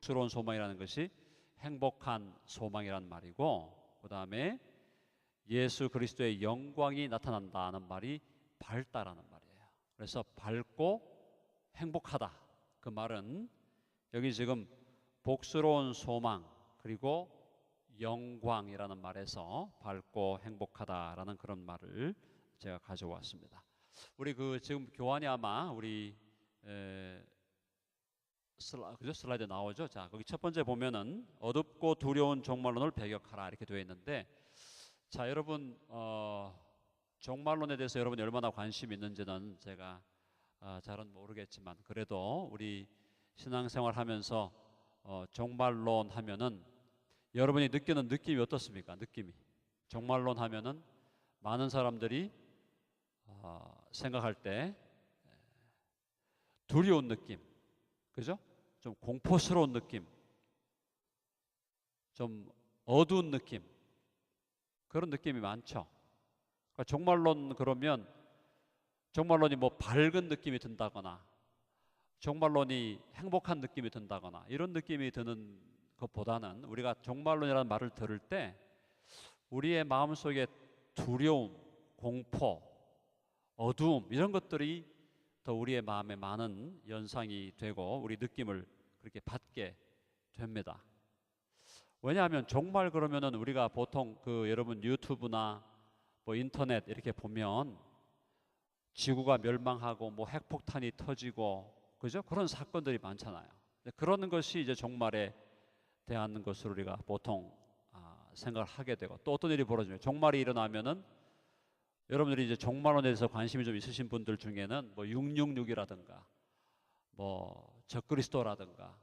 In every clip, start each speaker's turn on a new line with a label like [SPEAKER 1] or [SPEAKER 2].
[SPEAKER 1] 복스러운 소망이라는 것이 행복한 소망이라는 말이고, 그 다음에 예수 그리스도의 영광이 나타난다는 말이 밝다라는 말이에요. 그래서 밝고 행복하다, 그 말은 여기 지금 복스러운 소망 그리고 영광이라는 말에서 밝고 행복하다라는 그런 말을 제가 가져왔습니다. 우리 지금 교환이 아마 우리 슬라이드 나오죠. 자, 거기 첫 번째 보면은 어둡고 두려운 종말론을 배격하라 이렇게 되어 있는데, 자, 여러분 종말론에 대해서 여러분이 얼마나 관심이 있는지는 제가 잘은 모르겠지만, 그래도 우리 신앙생활 하면서 종말론 하면은 여러분이 느끼는 느낌이 어떻습니까? 느낌이 종말론 하면은 많은 사람들이 생각할 때 두려운 느낌, 그죠? 좀 공포스러운 느낌, 좀 어두운 느낌, 그런 느낌이 많죠. 그러니까 종말론 그러면 종말론이 뭐 밝은 느낌이 든다거나 종말론이 행복한 느낌이 든다거나 이런 느낌이 드는 것보다는, 우리가 종말론이라는 말을 들을 때 우리의 마음속에 두려움, 공포, 어두움 이런 것들이 더 우리의 마음에 많은 연상이 되고 우리 느낌을 그렇게 받게 됩니다. 왜냐하면 종말 그러면은 우리가 보통 여러분 유튜브나 뭐 인터넷 이렇게 보면 지구가 멸망하고 뭐 핵폭탄이 터지고, 그죠? 그런 사건들이 많잖아요. 그런 것이 이제 종말에 대한 것으로 우리가 보통 생각을 하게 되고, 또 어떤 일이 벌어지면 종말이 일어나면은 여러분들이 이제 종말론에 대해서 관심이 좀 있으신 분들 중에는 뭐 666이라든가 뭐 적그리스도라든가,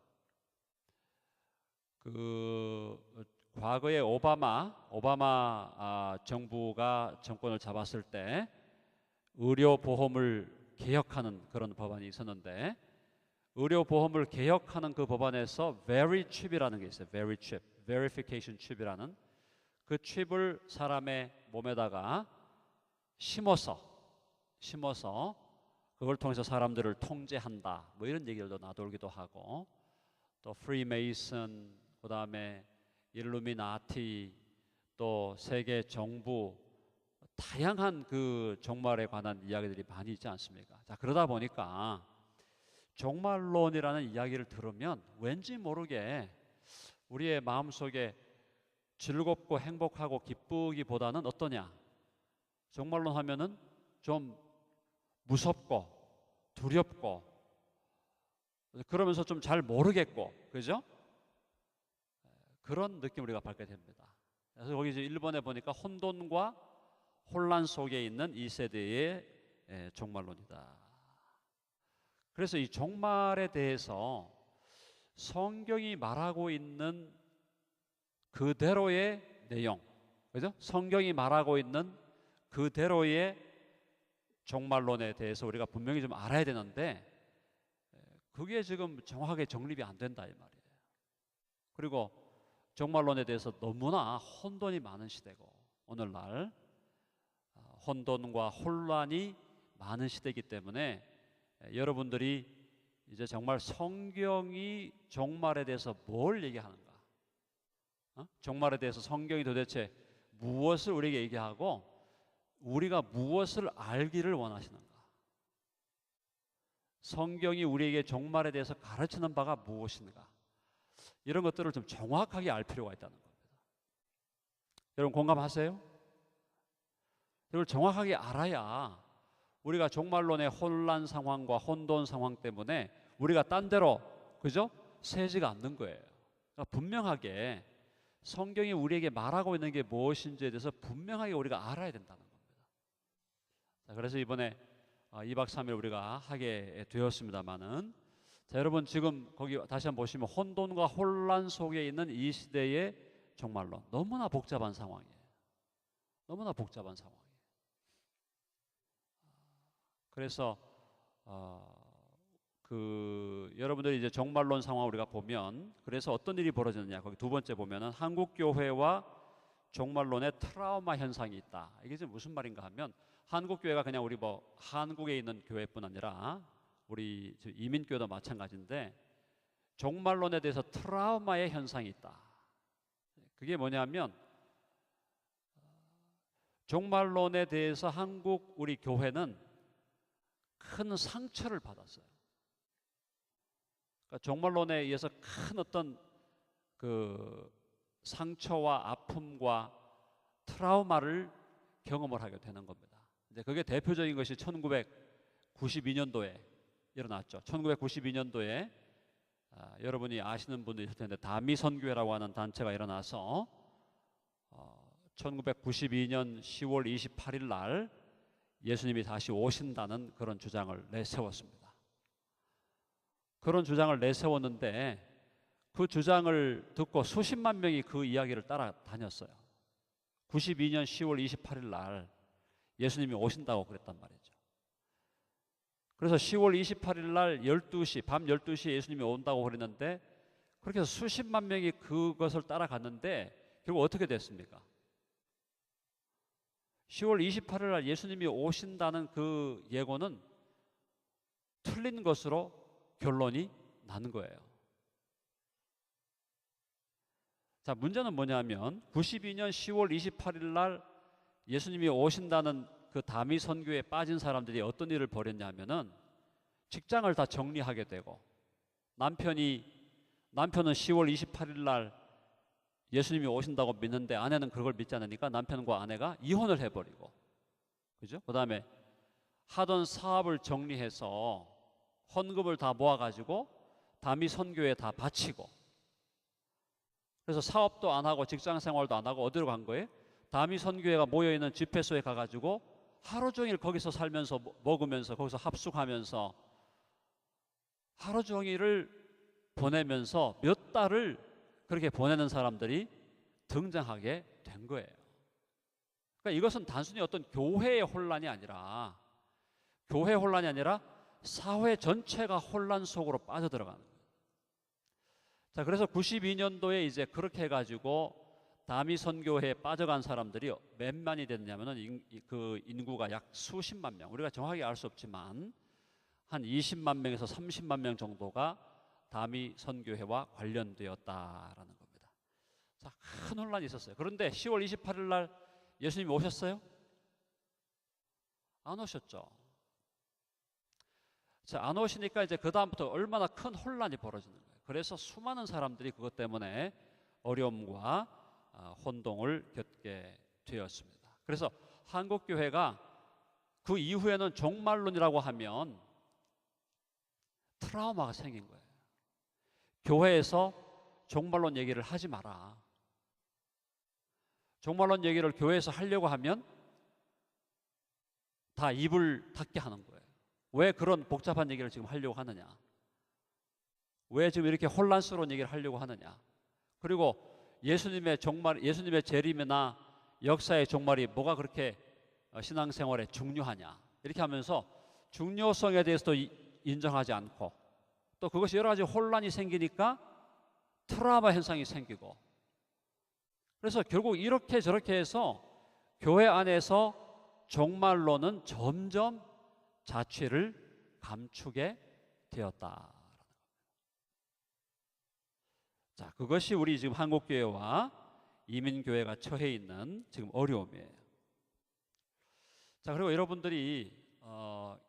[SPEAKER 1] 과거에 오바마 정부가 정권을 잡았을 때 의료보험을 개혁하는 그런 법안이 있었는데, 의료보험을 개혁하는 그 법안에서 very chip이라는 게 있어요. very chip, verification chip이라는 그 칩을 사람의 몸에다가 심어서 그걸 통해서 사람들을 통제한다, 뭐 이런 얘기들도 나돌기도 하고, 또 프리메이슨, 그 다음에 일루미나티, 또 세계 정부, 다양한 그 종말에 관한 이야기들이 많이 있지 않습니까? 자, 그러다 보니까 종말론이라는 이야기를 들으면 왠지 모르게 우리의 마음속에 즐겁고 행복하고 기쁘기보다는 어떠냐? 종말론 하면은 좀 무섭고 두렵고 그러면서 좀 잘 모르겠고, 그죠? 그런 느낌 우리가 받게 됩니다. 그래서 거기 이제 1번에 보니까 혼돈과 혼란 속에 있는 이 세대의 종말론이다. 그래서 이 종말에 대해서 성경이 말하고 있는 그대로의 내용, 그죠? 성경이 말하고 있는 그대로의 종말론에 대해서 우리가 분명히 좀 알아야 되는데, 그게 지금 정확하게 정립이 안 된다 이 말이에요. 그리고 종말론에 대해서 너무나 혼돈이 많은 시대고, 오늘날 혼돈과 혼란이 많은 시대이기 때문에 여러분들이 이제 정말 성경이 종말에 대해서 뭘 얘기하는가, 종말에 대해서 성경이 도대체 무엇을 우리에게 얘기하고 우리가 무엇을 알기를 원하시는가, 성경이 우리에게 종말에 대해서 가르치는 바가 무엇인가, 이런 것들을 좀 정확하게 알 필요가 있다는 겁니다. 여러분 공감하세요? 이걸 정확하게 알아야 우리가 종말론의 혼란 상황과 혼돈 상황 때문에 우리가 딴 데로, 그죠? 새지가 않는 거예요. 그러니까 분명하게 성경이 우리에게 말하고 있는 게 무엇인지에 대해서 분명하게 우리가 알아야 된다는 겁니다. 자, 그래서 이번에 2박 3일 우리가 하게 되었습니다마는, 자, 여러분 지금 거기 다시 한번 보시면 혼돈과 혼란 속에 있는 이 시대의 종말론, 너무나 복잡한 상황이에요. 너무나 복잡한 상황이에요. 그래서 여러분들이 이제 종말론 상황 우리가 보면, 그래서 어떤 일이 벌어졌느냐, 거기 두 번째 보면은 한국 교회와 종말론의 트라우마 현상이 있다. 이게 지금 무슨 말인가 하면, 한국 교회가 그냥 우리 뭐 한국에 있는 교회뿐 아니라 우리 이민교회도 마찬가지인데, 종말론에 대해서 트라우마의 현상이 있다. 그게 뭐냐면 종말론에 대해서 한국 우리 교회는 큰 상처를 받았어요. 그러니까 종말론에 의해서 큰 어떤 그 상처와 아픔과 트라우마를 경험을 하게 되는 겁니다. 이제 그게 대표적인 것이 1992년도에 일어났죠. 1992년도에 여러분이 아시는 분도 있을 텐데 다미선교회라고 하는 단체가 일어나서 1992년 10월 28일 날 예수님이 다시 오신다는 그런 주장을 내세웠습니다. 그런 주장을 내세웠는데 그 주장을 듣고 수십만 명이 그 이야기를 따라다녔어요. 92년 10월 28일 날 예수님이 오신다고 그랬단 말이죠. 그래서 10월 28일 날 12시, 밤 12시에 예수님이 온다고 그랬는데 그렇게 해서 수십만 명이 그것을 따라갔는데 결국 어떻게 됐습니까? 10월 28일 날 예수님이 오신다는 그 예고는 틀린 것으로 결론이 나는 거예요. 자, 문제는 뭐냐면 92년 10월 28일 날 예수님이 오신다는 그 다미 선교에 빠진 사람들이 어떤 일을 벌였냐면은 직장을 다 정리하게 되고 남편은 10월 28일 날 예수님이 오신다고 믿는데 아내는 그걸 믿지 않으니까 남편과 아내가 이혼을 해버리고, 그죠? 그 다음에 하던 사업을 정리해서 헌금을 다 모아가지고 다미 선교에 다 바치고, 그래서 사업도 안 하고 직장 생활도 안 하고 어디로 간 거예요? 다미 선교회가 모여있는 집회소에 가가지고 하루 종일 거기서 살면서 먹으면서 거기서 합숙하면서 하루 종일을 보내면서 몇 달을 그렇게 보내는 사람들이 등장하게 된 거예요. 그러니까 이것은 단순히 어떤 교회의 혼란이 아니라 사회 전체가 혼란 속으로 빠져들어가는 거예요. 자, 그래서 92년도에 이제 그렇게 해가지고 다미 선교회에 빠져간 사람들이 몇만이 됐냐면은 그 인구가 약 수십만 명, 우리가 정확하게 알 수 없지만 한 20만 명에서 30만 명 정도가 다미 선교회와 관련되었다라는 겁니다. 자, 큰 혼란이 있었어요. 그런데 10월 28일 날 예수님이 오셨어요? 안 오셨죠. 자, 안 오시니까 이제 그 다음부터 얼마나 큰 혼란이 벌어지는 거예요. 그래서 수많은 사람들이 그것 때문에 어려움과 혼동을 겪게 되었습니다. 그래서 한국교회가 그 이후에는 종말론이라고 하면 트라우마가 생긴 거예요. 교회에서 종말론 얘기를 하지 마라. 종말론 얘기를 교회에서 하려고 하면 다 입을 닫게 하는 거예요. 왜 그런 복잡한 얘기를 지금 하려고 하느냐? 왜 지금 이렇게 혼란스러운 얘기를 하려고 하느냐? 그리고 예수님의 재림이나 역사의 종말이 뭐가 그렇게 신앙생활에 중요하냐? 이렇게 하면서 중요성에 대해서도 인정하지 않고, 또 그것이 여러 가지 혼란이 생기니까 트라우마 현상이 생기고, 그래서 결국 이렇게 저렇게 해서 교회 안에서 종말론은 점점 자취를 감추게 되었다. 자, 그것이 우리 지금 한국교회와 이민교회가 처해 있는 지금 어려움이에요. 자, 그리고 여러분들이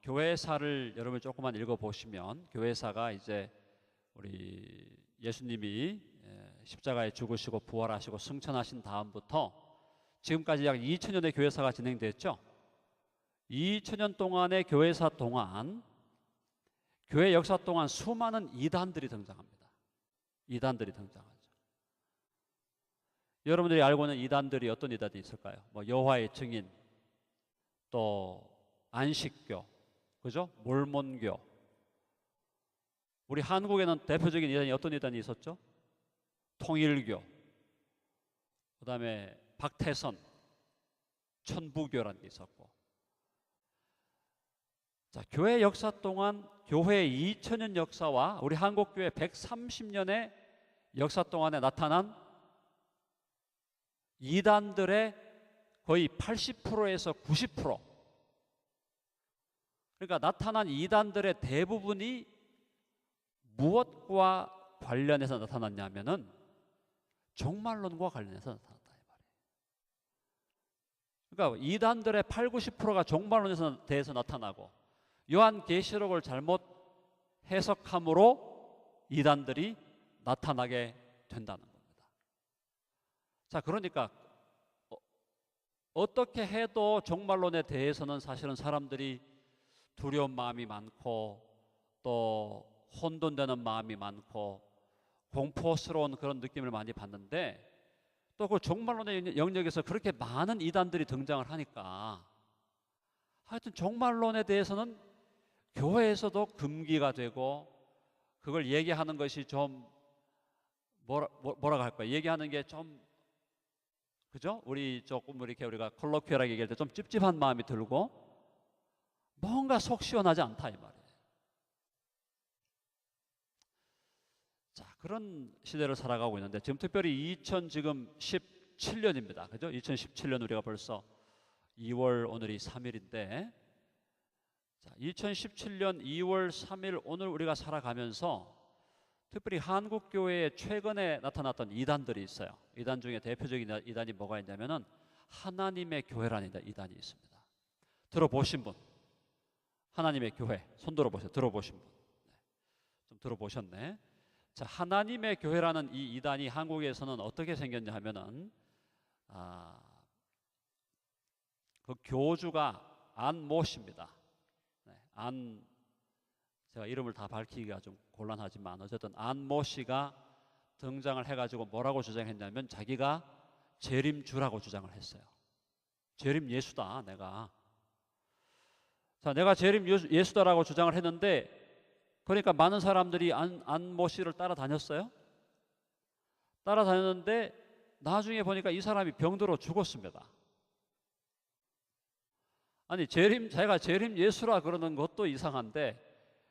[SPEAKER 1] 교회사를 여러분 조금만 읽어보시면, 교회사가 이제 우리 예수님이 십자가에 죽으시고 부활하시고 승천하신 다음부터 지금까지 약 2000년의 교회사가 진행됐죠. 2000년 동안의 교회사 동안, 교회 역사 동안 수많은 이단들이 등장합니다. 이단들이 등장하죠. 여러분들이 알고 있는 이단들이 어떤 이단이 있을까요? 뭐 여호와의 증인, 또 안식교, 그죠? 몰몬교. 우리 한국에는 대표적인 이단이 어떤 이단이 있었죠? 통일교. 그다음에 박태선, 천부교라는 게 있었고. 자, 교회 역사 동안, 교회의 2000년 역사와 우리 한국교회 130년의 역사 동안에 나타난 이단들의 거의 80%에서 90%, 그러니까 나타난 이단들의 대부분이 무엇과 관련해서 나타났냐면은 종말론과 관련해서 나타났다 이 말이에요. 그러니까 이단들의 8, 90%가 종말론에 대해서 나타나고 요한계시록을 잘못 해석함으로 이단들이 나타나게 된다는 겁니다. 자, 그러니까 어떻게 해도 종말론에 대해서는 사실은 사람들이 두려운 마음이 많고 또 혼돈되는 마음이 많고 공포스러운 그런 느낌을 많이 받는데, 또 그 종말론의 영역에서 그렇게 많은 이단들이 등장을 하니까 하여튼 종말론에 대해서는 교회에서도 금기가 되고, 그걸 얘기하는 것이 좀 뭐라고 할까요? 얘기하는 게 좀, 그죠? 우리 조금 이렇게 우리가 콜로퀴얼하게 얘기할 때 좀 찝찝한 마음이 들고 뭔가 속 시원하지 않다 이 말이에요. 자, 그런 시대를 살아가고 있는데 지금 특별히 2017년입니다. 그죠? 2017년 우리가 벌써 2월 오늘이 3일인데, 자, 2017년 2월 3일 오늘 우리가 살아가면서 특별히 한국 교회에 최근에 나타났던 이단들이 있어요. 이단 중에 대표적인 이단이 뭐가 있냐면은 하나님의 교회라는 이단이 있습니다. 들어보신 분? 하나님의 교회 손 들어보세요. 들어보신 분? 네. 좀 들어보셨네. 자, 하나님의 교회라는 이 이단이 한국에서는 어떻게 생겼냐 하면은 그 교주가 안모 씨입니다. 네, 제가 이름을 다 밝히기가 좀 곤란하지만 어쨌든 안모 씨가 등장을 해가지고 뭐라고 주장했냐면 자기가 재림주라고 주장을 했어요. 재림 예수다 내가. 자, 내가 재림 예수다라고 주장을 했는데, 그러니까 많은 사람들이 안모 씨를 따라다녔어요. 따라다녔는데 나중에 보니까 이 사람이 병들어 죽었습니다. 아니 자기가 재림 예수라 그러는 것도 이상한데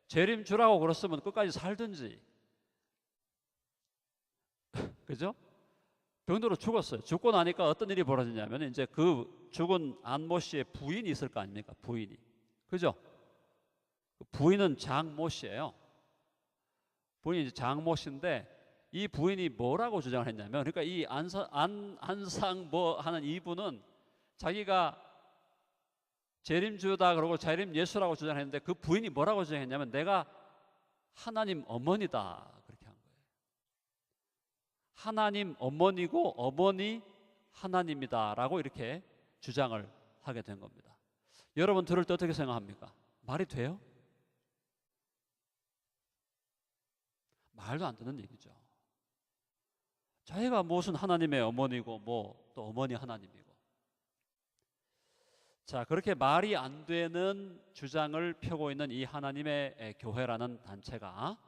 [SPEAKER 1] 재림주라고 그랬으면 끝까지 살든지. 그죠? 병들어 죽었어요. 죽고 나니까 어떤 일이 벌어지냐면 이제 그 죽은 안모 씨의 부인이 있을 거 아닙니까? 부인이. 그죠? 부인은 장모 씨예요. 부인이 장모 씨인데 이 부인이 뭐라고 주장을 했냐면, 그러니까 이 안상 뭐 하는 이분은 자기가 재림주다 그러고 재림 예수라고 주장했는데 그 부인이 뭐라고 주장했냐면 내가 하나님 어머니다 그렇게 한 거예요. 하나님 어머니고 어머니 하나님이다라고 이렇게 주장을 하게 된 겁니다. 여러분 들을 때 어떻게 생각합니까? 말이 돼요? 말도 안 되는 얘기죠. 자기가 무슨 하나님의 어머니고 뭐 또 어머니 하나님이고. 자, 그렇게 말이 안 되는 주장을 펴고 있는 이 하나님의 교회라는 단체가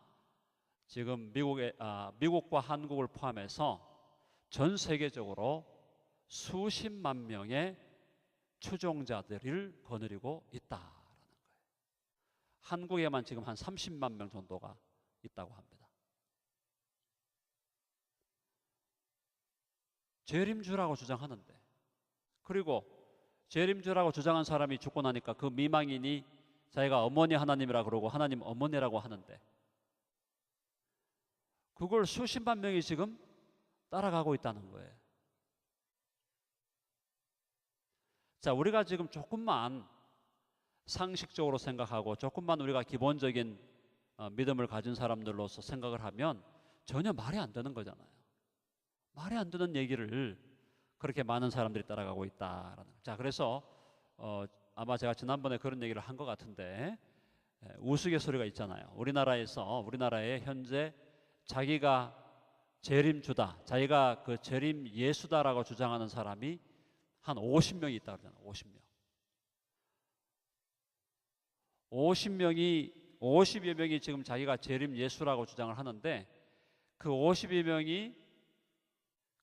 [SPEAKER 1] 지금 미국과 한국을 포함해서 전 세계적으로 수십만 명의 추종자들을 거느리고 있다라는 거예요. 한국에만 지금 한 30만 명 정도가 있다고 합니다. 재림주라고 주장하는데, 그리고 재림주라고 주장한 사람이 죽고 나니까 그 미망인이 자기가 어머니 하나님이라 그러고 하나님 어머니라고 하는데, 그걸 수십만 명이 지금 따라가고 있다는 거예요. 자, 우리가 지금 조금만 상식적으로 생각하고 조금만 우리가 기본적인 믿음을 가진 사람들로서 생각을 하면 전혀 말이 안 되는 거잖아요. 말이 안 되는 얘기를 그렇게 많은 사람들이 따라가고 있다라는. 자, 그래서 아마 제가 지난번에 그런 얘기를 한 것 같은데, 우스갯소리가 있잖아요. 우리나라에 현재 자기가 재림주다, 자기가 그 재림 예수다라고 주장하는 사람이 한 50명이 있다 그러잖아요. 50여 명이 지금 자기가 재림 예수라고 주장을 하는데, 그 50여 명이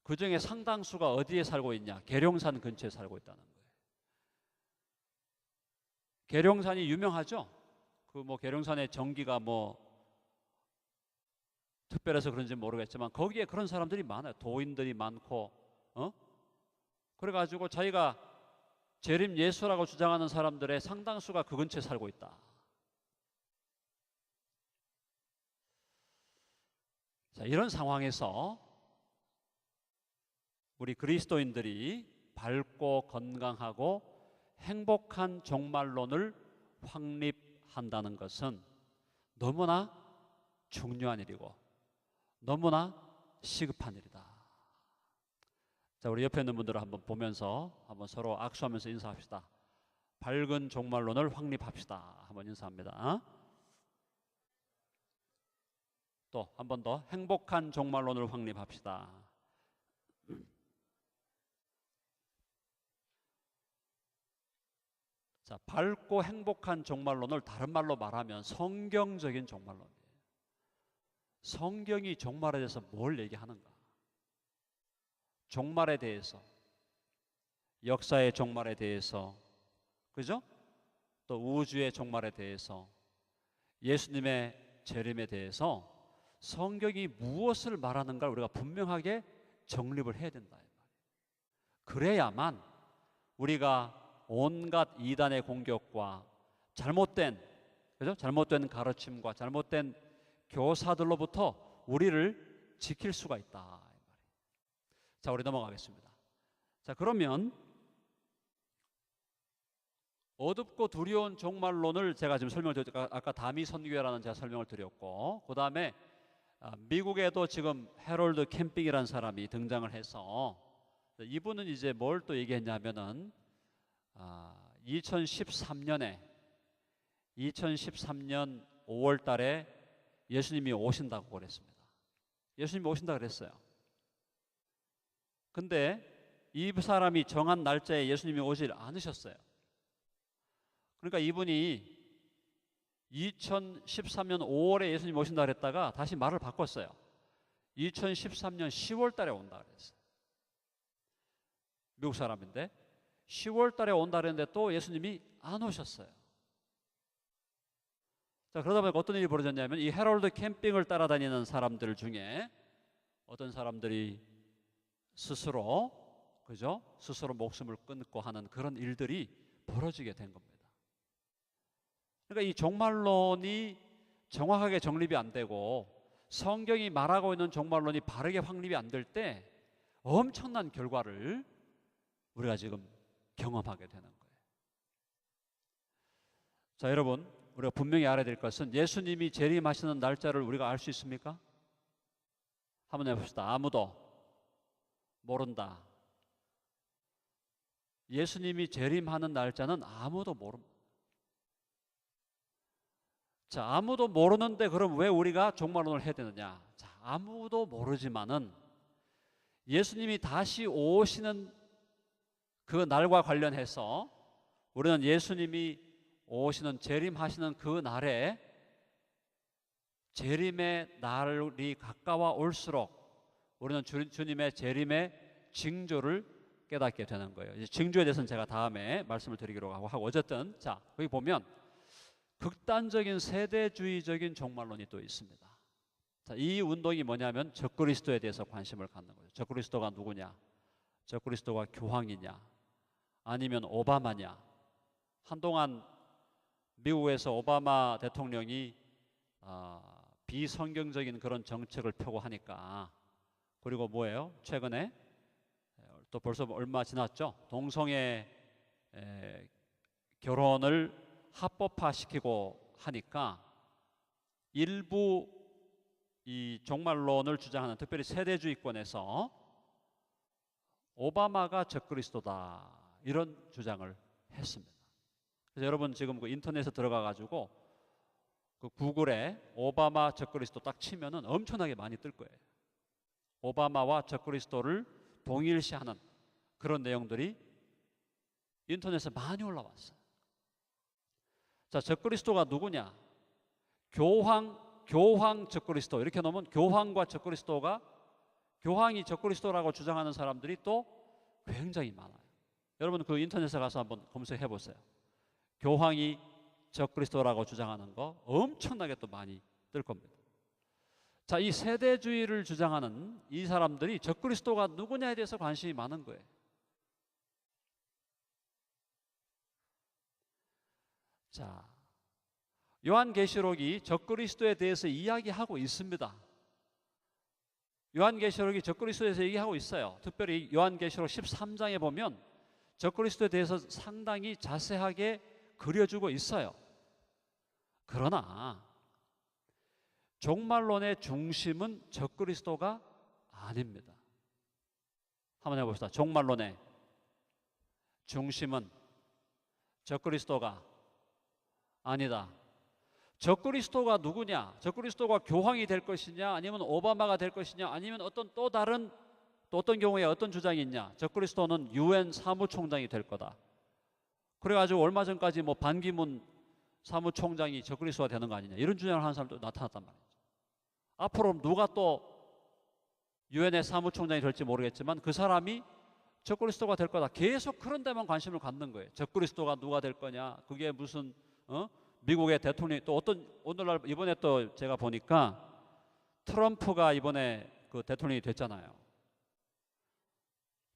[SPEAKER 1] 그 중에 상당수가 어디에 살고 있냐? 계룡산 근처에 살고 있다는 거예요. 계룡산이 유명하죠? 그 뭐 계룡산의 전기가 뭐 특별해서 그런지 모르겠지만 거기에 그런 사람들이 많아요. 도인들이 많고, 그래가지고 자기가 재림 예수라고 주장하는 사람들의 상당수가 그 근처에 살고 있다. 자, 이런 상황에서 우리 그리스도인들이 밝고 건강하고 행복한 종말론을 확립한다는 것은 너무나 중요한 일이고 너무나 시급한 일이다. 자, 우리 옆에 있는 분들을 한번 보면서 한번 서로 악수하면서 인사합시다. 밝은 종말론을 확립합시다. 한번 인사합니다. 또 한 번 더 행복한 종말론을 확립합시다. 자, 밝고 행복한 종말론을 다른 말로 말하면 성경적인 종말론이에요. 성경이 종말에 대해서 뭘 얘기하는가? 종말에 대해서, 역사의 종말에 대해서, 그죠? 또 우주의 종말에 대해서, 예수님의 재림에 대해서 성경이 무엇을 말하는가를 우리가 분명하게 정립을 해야 된다. 그래야만 우리가 온갖 이단의 공격과 잘못된, 그죠? 잘못된 가르침과 잘못된 교사들로부터 우리를 지킬 수가 있다. 자, 우리 넘어가겠습니다. 자, 그러면 어둡고 두려운 종말론을 제가 지금 설명을 드렸죠. 아까 다미 선교회라는 제가 설명을 드렸고, 그 다음에 미국에도 지금 해롤드 캠핑이라는 사람이 등장을 해서 이분은 이제 뭘 또 얘기했냐면은 2013년 5월 달에 예수님이 오신다고 그랬습니다. 예수님이 오신다고 그랬어요. 근데 이 사람이 정한 날짜에 예수님이 오질 않으셨어요. 그러니까 이분이 2013년 5월에 예수님이 오신다 그랬다가 다시 말을 바꿨어요. 2013년 10월 달에 온다 그랬어요. 미국 사람인데 10월 달에 온다 그랬는데 또 예수님이 안 오셨어요. 자, 그러다 보니까 어떤 일이 벌어졌냐면 이 해롤드 캠핑을 따라다니는 사람들 중에 어떤 사람들이 스스로, 그죠? 스스로 목숨을 끊고 하는 그런 일들이 벌어지게 된 겁니다. 그러니까 이 종말론이 정확하게 정립이 안 되고 성경이 말하고 있는 종말론이 바르게 확립이 안 될 때 엄청난 결과를 우리가 지금 경험하게 되는 거예요. 자, 여러분, 우리가 분명히 알아야 될 것은 예수님이 재림하시는 날짜를 우리가 알 수 있습니까? 한번 해봅시다. 아무도 모른다. 예수님이 재림하는 날짜는 아무도 모릅니다. 자, 아무도 모르는데 그럼 왜 우리가 종말론을 해야 되느냐? 자, 아무도 모르지만은 예수님이 다시 오시는 그 날과 관련해서 우리는 예수님이 오시는 재림하시는 그 날에 재림의 날이 가까워 올수록 우리는 주님의 재림의 징조를 깨닫게 되는 거예요. 이제 징조에 대해서는 제가 다음에 말씀을 드리기로 하고 어쨌든 자, 거기 보면 극단적인 세대주의적인 종말론이 또 있습니다. 자, 이 운동이 뭐냐면 적그리스도에 대해서 관심을 갖는 거죠. 적그리스도가 누구냐? 적그리스도가 교황이냐? 아니면 오바마냐? 한동안 미국에서 오바마 대통령이 비성경적인 그런 정책을 펴고 하니까, 그리고 뭐예요? 최근에 또 벌써 얼마 지났죠? 동성애 결혼을 합법화시키고 하니까 일부 이 종말론을 주장하는 특별히 세대주의권에서 오바마가 적그리스도다 이런 주장을 했습니다. 그래서 여러분 지금 그 인터넷에 들어가 가지고 그 구글에 오바마 적그리스도 딱 치면은 엄청나게 많이 뜰 거예요. 오바마와 적그리스도를 동일시하는 그런 내용들이 인터넷에 많이 올라왔어요. 자, 적그리스도가 누구냐? 교황 적그리스도 이렇게 놓으면 교황과 적그리스도가, 교황이 적그리스도라고 주장하는 사람들이 또 굉장히 많아요. 여러분 그 인터넷에 가서 한번 검색해 보세요. 교황이 적그리스도라고 주장하는 거 엄청나게 또 많이 뜰 겁니다. 자, 이 세대주의를 주장하는 이 사람들이 적그리스도가 누구냐에 대해서 관심이 많은 거예요. 자, 요한계시록이 적그리스도에 대해서 이야기하고 있습니다. 요한계시록이 적그리스도에 대해서 얘기하고 있어요. 특별히 요한계시록 13장에 보면 적그리스도에 대해서 상당히 자세하게 그려주고 있어요. 그러나 종말론의 중심은 적그리스도가 아닙니다. 한번 해봅시다. 종말론의 중심은 적그리스도가 아니다. 적그리스도가 누구냐? 적그리스도가 교황이 될 것이냐? 아니면 오바마가 될 것이냐? 아니면 어떤 또 다른 또 어떤 경우에 어떤 주장이 있냐? 적그리스도는 유엔 사무총장이 될 거다. 그래가지고 얼마 전까지 뭐 반기문 사무총장이 적그리스도가 되는 거 아니냐? 이런 주장을 하는 사람도 나타났단 말이죠. 앞으로 누가 또 유엔의 사무총장이 될지 모르겠지만 그 사람이 적그리스도가 될 거다. 계속 그런 데만 관심을 갖는 거예요. 적그리스도가 누가 될 거냐? 그게 무슨 미국의 대통령이 또 어떤 오늘날 이번에 또 제가 보니까 트럼프가 이번에 그 대통령이 됐잖아요.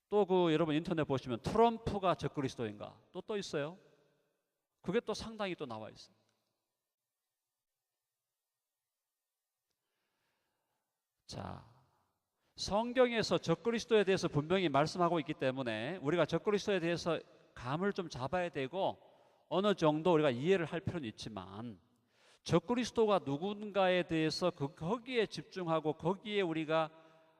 [SPEAKER 1] 또 그 여러분 인터넷 보시면 트럼프가 적그리스도인가 또 있어요. 그게 또 상당히 또 나와 있어요. 자, 성경에서 적그리스도에 대해서 분명히 말씀하고 있기 때문에 우리가 적그리스도에 대해서 감을 좀 잡아야 되고 어느 정도 우리가 이해를 할 필요는 있지만 적그리스도가 누군가에 대해서 거기에 집중하고 거기에 우리가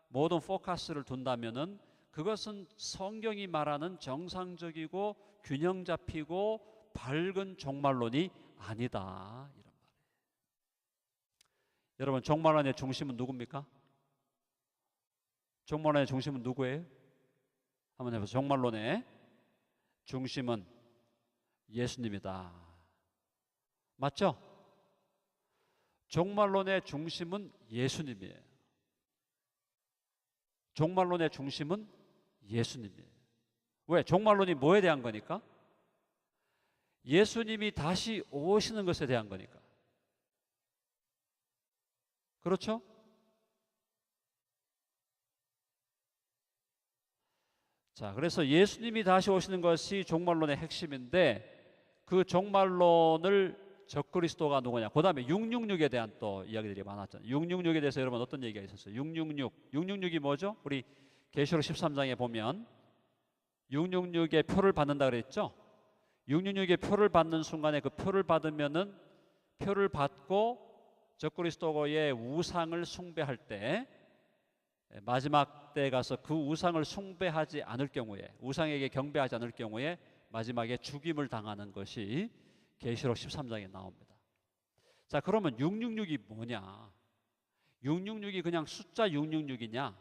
[SPEAKER 1] 모든 포커스를 둔다면은 그것은 성경이 말하는 정상적이고 균형 잡히고 밝은 종말론이 아니다 이런 말이에요. 여러분 종말론의 중심은 누굽니까? 종말론의 중심은 누구예요? 한번 해보세요. 종말론의 중심은 예수님이다. 맞죠? 종말론의 중심은 예수님이에요. 종말론의 중심은 예수님이에요. 왜? 종말론이 뭐에 대한 거니까? 예수님이 다시 오시는 것에 대한 거니까. 그렇죠? 자, 그래서 예수님이 다시 오시는 것이 종말론의 핵심인데 그 종말론을 적그리스도가 누구냐? 그 다음에 666에 대한 또 이야기들이 많았잖아요. 666에 대해서 여러분 어떤 얘기가 있었어요? 666이 뭐죠? 우리 계시록 13장에 보면 666의 표를 받는다 그랬죠? 666의 표를 받는 순간에 그 표를 받으면은 표를 받고 적그리스도의 우상을 숭배할 때 마지막 때 가서 그 우상을 숭배하지 않을 경우에 우상에게 경배하지 않을 경우에 마지막에 죽임을 당하는 것이 계시록 13장에 나옵니다. 자, 그러면 666이 뭐냐? 666이 그냥 숫자 666이냐?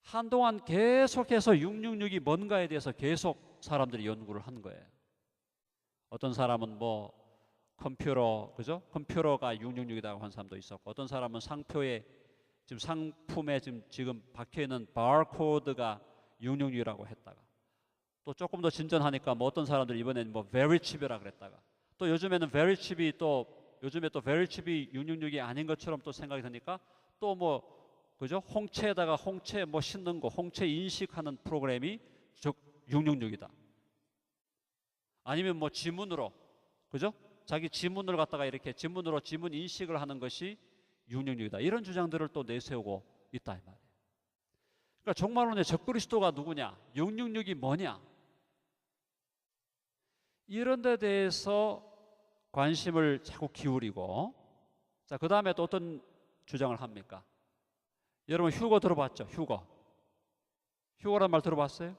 [SPEAKER 1] 한동안 계속해서 666이 뭔가에 대해서 계속 사람들이 연구를 한 거예요. 어떤 사람은 뭐 컴퓨터, 그죠? 컴퓨터가 666이라고 한 사람도 있었고, 어떤 사람은 상표에 지금 상품에 지금 박혀 있는 바코드가 666이라고 했다가, 또 조금 더 진전하니까 뭐 어떤 사람들이 이번에는 뭐 베리칩이라 그랬다가, 또 요즘에는 베리칩이 요즘에 또 베리칩이 666이 아닌 것처럼 또 생각이 드니까 또 뭐 그죠? 홍채에다가 홍채 뭐 싣는 거, 홍채 인식하는 프로그램이 즉 666이다. 아니면 뭐 지문으로, 그죠? 자기 지문을 갖다가 이렇게 지문으로 지문 인식을 하는 것이 666이다. 이런 주장들을 또 내세우고 있다 이 말이에요. 그러니까 종말론의 적그리스도가 누구냐? 666이 뭐냐? 이런 데 대해서 관심을 자꾸 기울이고, 자, 그 다음에 또 어떤 주장을 합니까? 여러분 휴거 들어봤죠? 휴거라는 말 들어봤어요?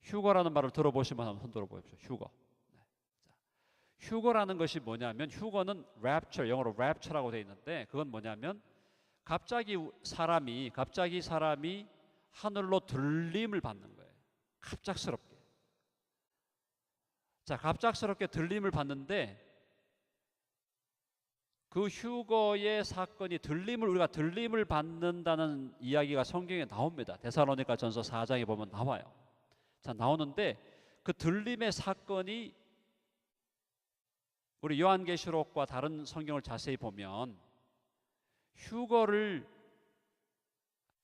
[SPEAKER 1] 휴거라는 말을 들어보시면 한번 손 들어보십시오. 휴거. 네. 자, 휴거라는 것이 뭐냐면, 휴거는 rapture, 영어로 rapture라고 되어 있는데, 그건 뭐냐면 갑자기 사람이 하늘로 들림을 받는 거예요. 갑작스럽게. 자, 갑작스럽게 들림을 받는데, 그 휴거의 사건이 우리가 들림을 받는다는 이야기가 성경에 나옵니다. 데살로니가 전서 4장에 보면 나와요. 자, 나오는데 그 들림의 사건이 우리 요한계시록과 다른 성경을 자세히 보면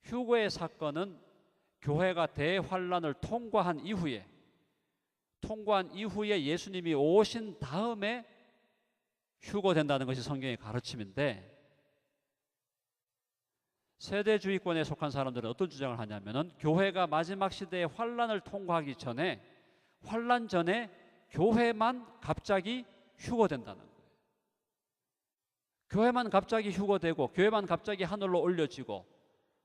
[SPEAKER 1] 휴거의 사건은 교회가 대환란을 통과한 이후에, 예수님이 오신 다음에, 휴거된다는 것이 성경의 가르침인데, 세대주의권에 속한 사람들은 어떤 주장을 하냐면은 교회가 마지막 시대의 환란을 통과하기 전에, 환란 전에 교회만 갑자기 휴거된다는 거예요. 교회만 갑자기 휴거되고 교회만 갑자기 하늘로 올려지고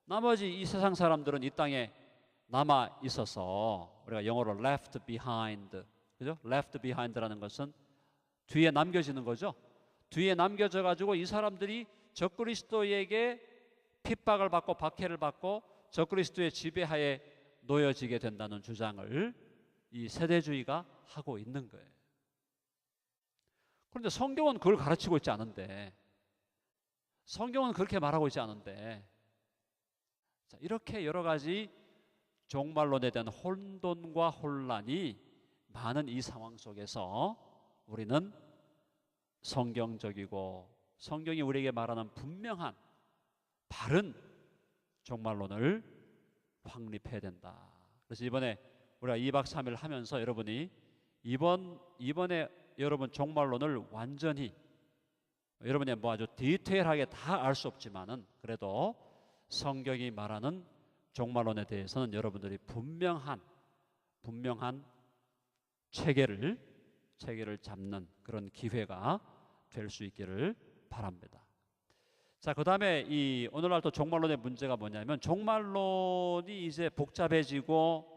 [SPEAKER 1] 나머지 이 세상 사람들은 이 땅에 남아 있어서, 우리가 영어로 left behind, 그죠? left behind라는 것은 뒤에 남겨지는 거죠. 뒤에 남겨져 가지고 이 사람들이 적그리스도에게 핍박을 받고 박해를 받고 적그리스도의 지배하에 놓여지게 된다는 주장을 이 세대주의가 하고 있는 거예요. 그런데 성경은 그걸 가르치고 있지 않은데, 성경은 그렇게 말하고 있지 않은데, 자, 이렇게 여러 가지 종말론에 대한 혼돈과 혼란이 많은 이 상황 속에서 우리는 성경적이고 성경이 우리에게 말하는 분명한 바른 종말론을 확립해야 된다. 그래서 이번에 우리가 2박 3일 하면서 여러분이 이번에 여러분 종말론을 완전히, 여러분이 뭐 아주 디테일하게 다 알 수 없지만은 그래도 성경이 말하는 종말론에 대해서는 여러분들이 분명한 체계를 잡는 그런 기회가 될 수 있기를 바랍니다. 자, 그 다음에 이 오늘날 또 종말론의 문제가 뭐냐면, 종말론이 이제 복잡해지고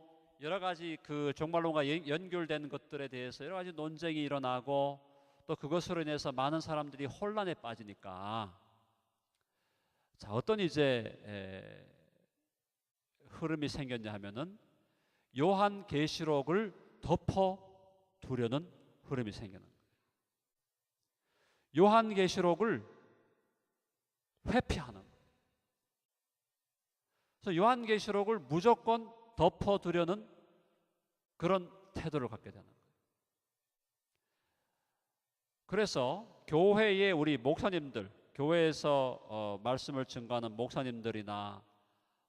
[SPEAKER 1] 여러 가지 그 종말론과 연결된 것들에 대해서 여러 가지 논쟁이 일어나고 또 그것으로 인해서 많은 사람들이 혼란에 빠지니까, 자, 어떤 이제 흐름이 생겼냐 하면은 요한계시록을 덮어두려는 흐름이 생기는 거예요. 요한계시록을 회피하는 거예요. 그래서 요한계시록을 무조건 덮어두려는 그런 태도를 갖게 되는 거예요. 그래서 교회의 우리 목사님들, 교회에서 말씀을 증거하는 목사님들이나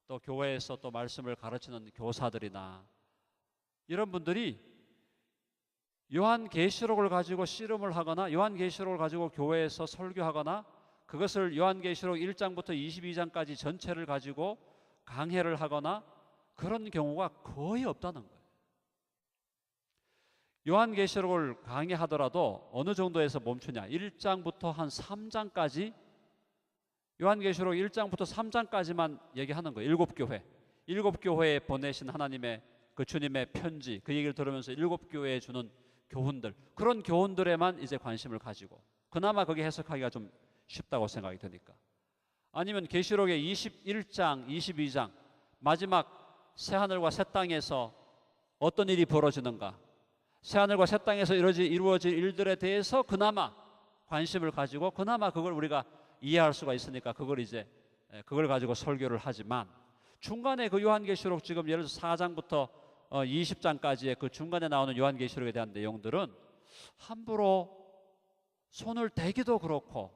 [SPEAKER 1] 또 교회에서 또 말씀을 가르치는 교사들이나 이런 분들이 요한계시록을 가지고 씨름을 하거나 요한계시록을 가지고 교회에서 설교하거나 그것을 요한계시록 1장부터 22장까지 전체를 가지고 강해를 하거나 그런 경우가 거의 없다는 거예요. 요한계시록을 강의하더라도 어느 정도에서 멈추냐, 1장부터 한 3장까지, 요한계시록 1장부터 3장까지만 얘기하는 거예요. 7교회에 보내신 하나님의 그 주님의 편지, 그 얘기를 들으면서 7교회에 주는 교훈들, 그런 교훈들에만 이제 관심을 가지고, 그나마 거기 해석하기가 좀 쉽다고 생각이 드니까. 아니면 계시록의 21장, 22장 마지막 새하늘과 새 땅에서 어떤 일이 벌어지는가, 새하늘과 새 땅에서 이루어질 일들에 대해서 그나마 관심을 가지고 그나마 그걸 우리가 이해할 수가 있으니까 그걸 가지고 설교를 하지만, 중간에 그 요한계시록 지금 예를 들어서 4장부터 20장까지의 그 중간에 나오는 요한계시록에 대한 내용들은 함부로 손을 대기도 그렇고,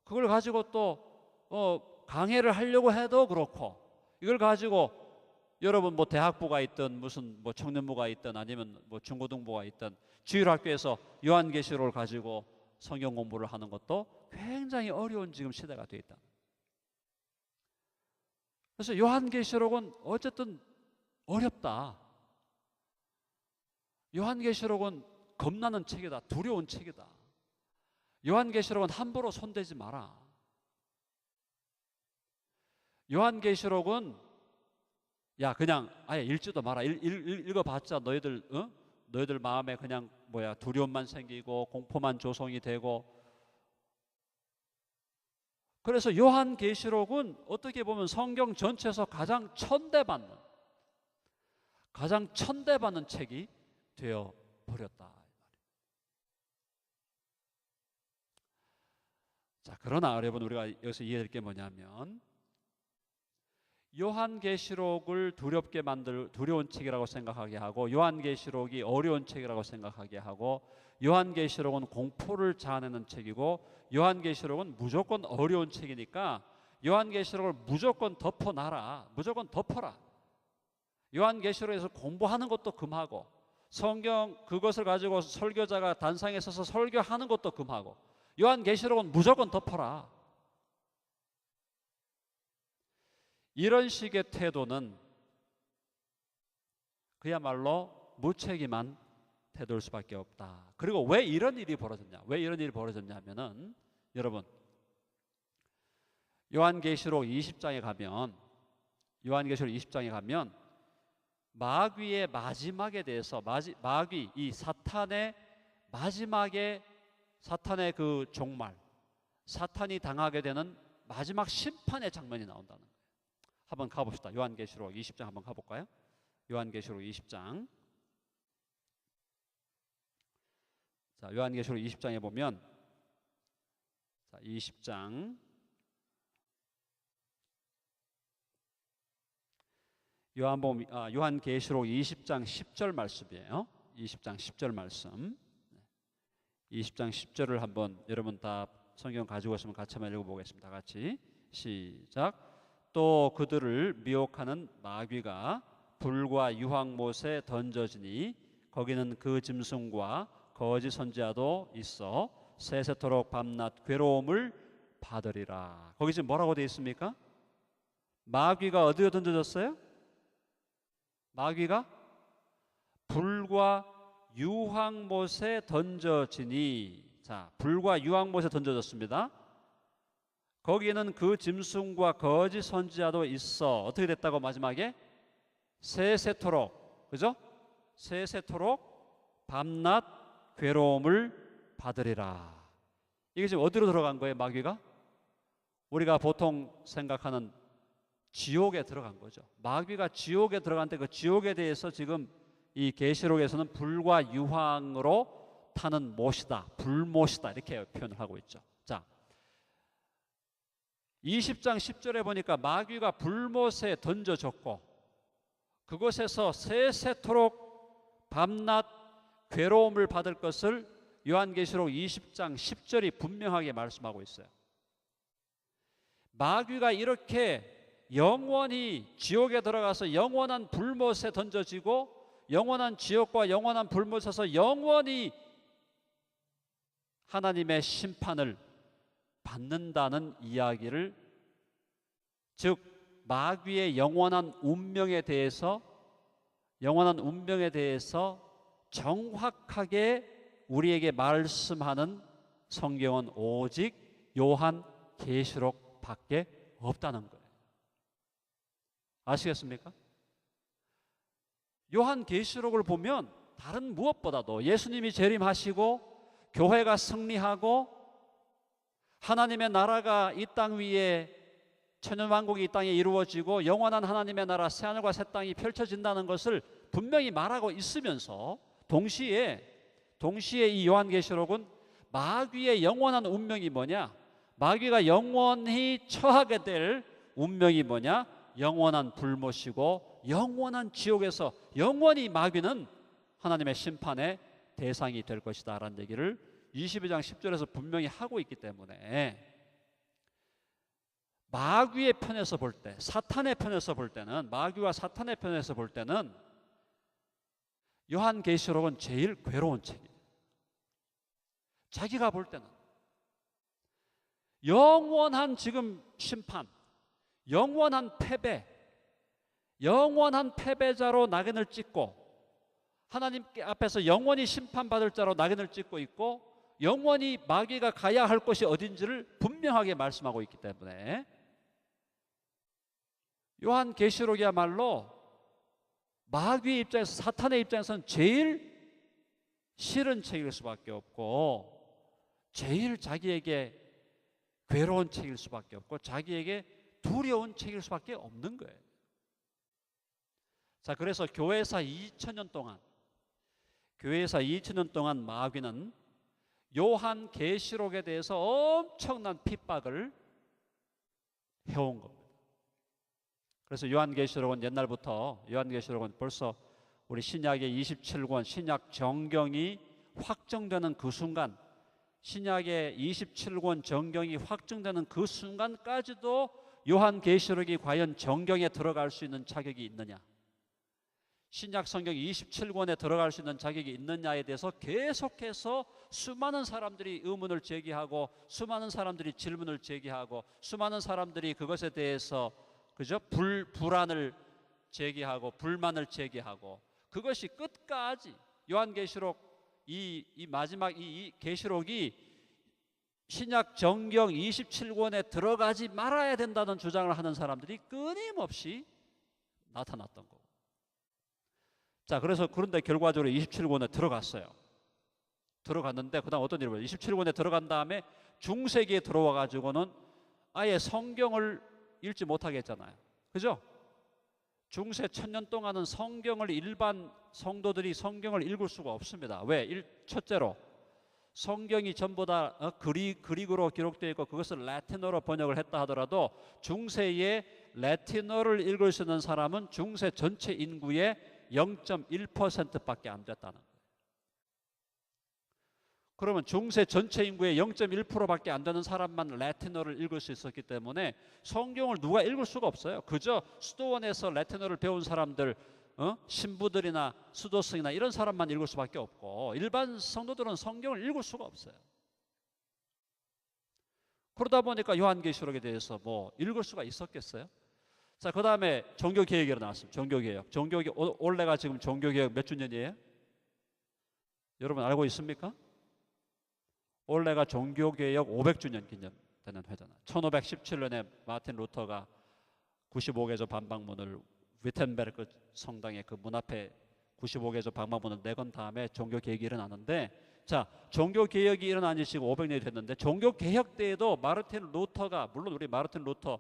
[SPEAKER 1] 그걸 가지고 또 강해를 하려고 해도 그렇고, 이걸 가지고 여러분 뭐 대학부가 있든 무슨 뭐 청년부가 있든 아니면 뭐 중고등부가 있든 주일학교에서 요한계시록을 가지고 성경 공부를 하는 것도 굉장히 어려운 지금 시대가 되어 있다. 그래서 요한계시록은 어쨌든 어렵다. 요한계시록은 겁나는 책이다. 두려운 책이다. 요한계시록은 함부로 손대지 마라. 요한계시록은 야 그냥 아예 읽지도 마라. 읽어봤자 너희들 마음에 그냥 두려움만 생기고 공포만 조성이 되고. 그래서 요한계시록은 어떻게 보면 성경 전체에서 가장 천대받는 책이 되어 버렸다. 자, 그러나 여러분 우리가 여기서 이해할 게 뭐냐면, 요한계시록을 두려운 책이라고 생각하게 하고, 요한계시록이 어려운 책이라고 생각하게 하고, 요한계시록은 공포를 자아내는 책이고, 요한계시록은 무조건 어려운 책이니까 요한계시록을 무조건 덮어놔라. 무조건 덮어라. 요한계시록에서 공부하는 것도 금하고, 성경 그것을 가지고 설교자가 단상에 서서 설교하는 것도 금하고, 요한계시록은 무조건 덮어라. 이런 식의 태도는 그야말로 무책임한 태도일 수밖에 없다. 그리고 왜 이런 일이 벌어졌냐? 왜 이런 일이 벌어졌냐면은 여러분, 요한계시록 20장에 가면 마귀의 마지막에 대해서 마귀 이 사탄의 마지막에 사탄의 그 종말, 사탄이 당하게 되는 마지막 심판의 장면이 나온다는 거예요. 한번 가봅시다. 요한계시록 20장 한번 가볼까요? 요한계시록 20장. 자, 요한계시록 20장에 보면, 자, 20장 요한계시록 20장 10절 말씀이에요. 20장 10절 말씀. 20장 10절을 한번 여러분 다 성경 가지고 있으면 같이 한번 읽어보겠습니다. 같이 시작. 또 그들을 미혹하는 마귀가 불과 유황못에 던져지니 거기는 그 짐승과 거짓 선지자도 있어 세세토록 밤낮 괴로움을 받으리라. 거기 지금 뭐라고 되어 있습니까? 마귀가 어디에 던져졌어요? 마귀가 불과 유황못에 던져지니. 자, 불과 유황못에 던져졌습니다. 거기에는 그 짐승과 거짓 선지자도 있어 어떻게 됐다고? 마지막에 세세토록, 그죠? 세세토록 밤낮 괴로움을 받으리라. 이게 지금 어디로 들어간 거예요? 마귀가 우리가 보통 생각하는 지옥에 들어간 거죠. 마귀가 지옥에 들어간 때 그 지옥에 대해서 지금 이 계시록에서는 불과 유황으로 타는 못이다, 불못이다 이렇게 표현을 하고 있죠. 자, 20장 10절에 보니까 마귀가 불못에 던져졌고 그곳에서 세세토록 밤낮 괴로움을 받을 것을 요한계시록 20장 10절이 분명하게 말씀하고 있어요. 마귀가 이렇게 영원히 지옥에 들어가서 영원한 불못에 던져지고 영원한 지옥과 영원한 불못에서 영원히 하나님의 심판을 받는다는 이야기를, 즉 마귀의 영원한 운명에 대해서 정확하게 우리에게 말씀하는 성경은 오직 요한계시록밖에 없다는 거예요. 아시겠습니까? 요한계시록을 보면 다른 무엇보다도 예수님이 재림하시고 교회가 승리하고 하나님의 나라가 이 땅 위에 천년왕국이 이 땅에 이루어지고 영원한 하나님의 나라 새하늘과 새 땅이 펼쳐진다는 것을 분명히 말하고 있으면서 동시에 이 요한계시록은 마귀의 영원한 운명이 뭐냐, 마귀가 영원히 처하게 될 운명이 뭐냐, 영원한 불못이고 영원한 지옥에서 영원히 마귀는 하나님의 심판의 대상이 될 것이다 라는 얘기를 22장 10절에서 분명히 하고 있기 때문에 마귀의 편에서 볼 때, 사탄의 편에서 볼 때는, 마귀와 사탄의 편에서 볼 때는 요한계시록은 제일 괴로운 책이에요. 자기가 볼 때는 영원한 지금 심판, 영원한 패배, 영원한 패배자로 낙인을 찍고 하나님 앞에서 영원히 심판받을 자로 낙인을 찍고 있고 영원히 마귀가 가야 할 곳이 어딘지를 분명하게 말씀하고 있기 때문에 요한계시록이야말로 마귀의 입장에서, 사탄의 입장에서는 제일 싫은 책일 수밖에 없고 제일 자기에게 괴로운 책일 수밖에 없고 자기에게 두려운 책일 수밖에 없는 거예요. 자, 그래서 교회사 2000년 동안 마귀는 요한계시록에 대해서 엄청난 핍박을 해온 겁니다. 그래서 요한계시록은 옛날부터, 요한계시록은 벌써 우리 신약의 27권 신약 정경이 확정되는 그 순간, 신약의 27권 정경이 확정되는 그 순간까지도 요한계시록이 과연 정경에 들어갈 수 있는 자격이 있느냐, 신약 성경 27권에 들어갈 수 있는 자격이 있느냐에 대해서 계속해서 수많은 사람들이 의문을 제기하고 수많은 사람들이 질문을 제기하고 수많은 사람들이 그것에 대해서 그죠? 불안을 제기하고 불만을 제기하고 그것이 끝까지 요한계시록 이 마지막 이 계시록이 신약 정경 27권에 들어가지 말아야 된다는 주장을 하는 사람들이 끊임없이 나타났던 거고. 자, 그런데 결과적으로 27권에 들어갔어요. 들어갔는데 그다음 어떤 일이 벌어요? 27권에 들어간 다음에 중세기에 들어와 가지고는 아예 성경을 읽지 못하게 했잖아요. 그죠? 중세 1000년 동안은 성경을 일반 성도들이 성경을 읽을 수가 없습니다. 왜? 첫째로 성경이 전부 다 그리그로 기록되어 있고 그것을 라틴어로 번역을 했다 하더라도 중세에 라틴어를 읽을 수 있는 사람은 중세 전체 인구의 0.1%밖에 안 됐다는 거예요. 그러면 중세 전체 인구의 0.1%밖에 안 되는 사람만 라틴어를 읽을 수 있었기 때문에 성경을 누가 읽을 수가 없어요. 그저 수도원에서 라틴어를 배운 사람들, 신부들이나 수도승이나 이런 사람만 읽을 수밖에 없고 일반 성도들은 성경을 읽을 수가 없어요. 그러다 보니까 요한계시록에 대해서 뭐 읽을 수가 있었겠어요? 자, 그 다음에 종교개혁이 일어났습니다. 종교개혁. 올해가 지금 종교개혁 몇 주년이에요? 여러분 알고 있습니까? 올해가 종교개혁 500주년 기념되는 회잖아요. 1517년에 마틴 루터가 95개조 반박문을 위텐베르크 성당의 그 문 앞에 95개조 반박문을 내건 다음에 종교개혁이 일어나는데, 자, 종교개혁이 일어난 지 지금 500년이 됐는데 종교개혁 때에도 마르틴 루터가, 물론 우리 마르틴 루터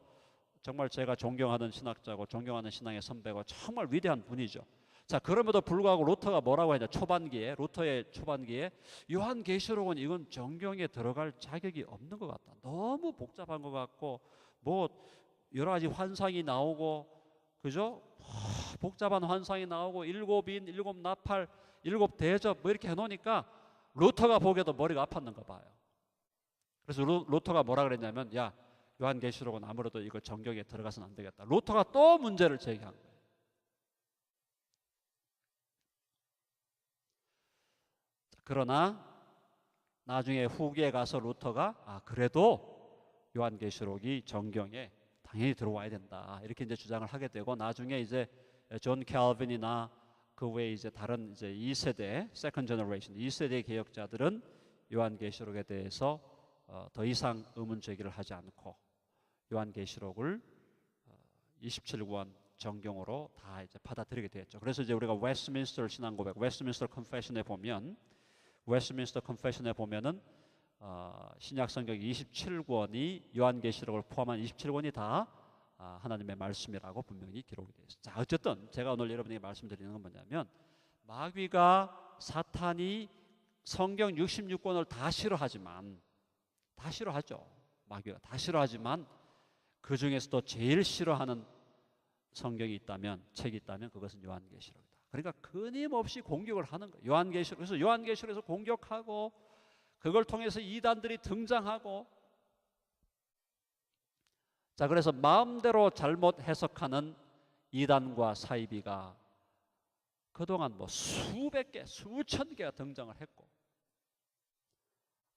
[SPEAKER 1] 정말 제가 존경하는 신학자고 존경하는 신앙의 선배고 정말 위대한 분이죠. 자, 그럼에도 불구하고 루터가 뭐라고 했냐? 루터의 초반기에 요한계시록은 이건 정경에 들어갈 자격이 없는 것 같다. 너무 복잡한 것 같고 뭐 여러 가지 환상이 나오고, 그죠? 복잡한 환상이 나오고 일곱 인, 일곱 나팔, 일곱 대접 뭐 이렇게 해놓으니까 루터가 보기에도 머리가 아팠는가 봐요. 그래서 루터가 뭐라 그랬냐면, 야, 요한계시록은 아무래도 이거 정경에 들어가서는 안 되겠다. 루터가 또 문제를 제기한 거예요. 그러나 나중에 후기에 가서 루터가 그래도 요한계시록이 정경에 당연히 들어와야 된다, 이렇게 이제 주장을 하게 되고, 나중에 이제 존 캘빈이나 그 외에 이제 다른 이제 2세대 세컨드 제너레이션 2세대 개혁자들은 요한계시록에 대해서 더 이상 의문 제기를 하지 않고 요한계시록을 27권 정경으로 다 이제 받아들이게 되었죠. 그래서 이제 우리가 웨스트민스터 신앙고백, 웨스트민스터 컨페션에 보면은 신약 성경 27권이 요한계시록을 포함한 27권이 다 하나님의 말씀이라고 분명히 기록이 되어 있습니다. 자, 어쨌든 제가 오늘 여러분에게 말씀드리는 건 뭐냐면, 마귀가, 사탄이 성경 66권을 다 싫어하지만, 다 싫어하죠. 마귀가 다 싫어하지만 그 중에서도 제일 싫어하는 성경이 있다면, 책이 있다면 그것은 요한계시록이다. 그러니까 끊임없이 공격을 하는 거예요. 요한계시록. 그래서 요한계시록에서 공격하고 그걸 통해서 이단들이 등장하고, 자, 그래서 마음대로 잘못 해석하는 이단과 사이비가 그동안 뭐 수백 개, 수천 개가 등장을 했고,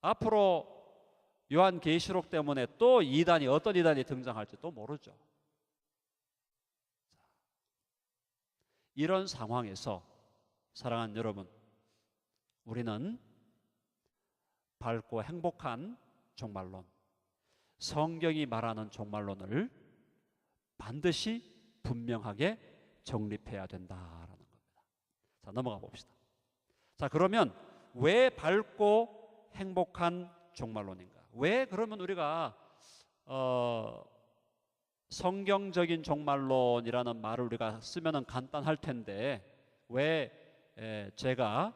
[SPEAKER 1] 앞으로 요한계시록 때문에 또 이단이, 어떤 이단이 등장할지 또 모르죠. 이런 상황에서 사랑하는 여러분, 우리는 밝고 행복한 종말론, 성경이 말하는 종말론을 반드시 분명하게 정립해야 된다라는 겁니다. 자, 넘어가 봅시다. 자, 그러면 왜 밝고 행복한 종말론인가? 왜 그러면 우리가 성경적인 종말론이라는 말을 우리가 쓰면은 간단할 텐데 왜 제가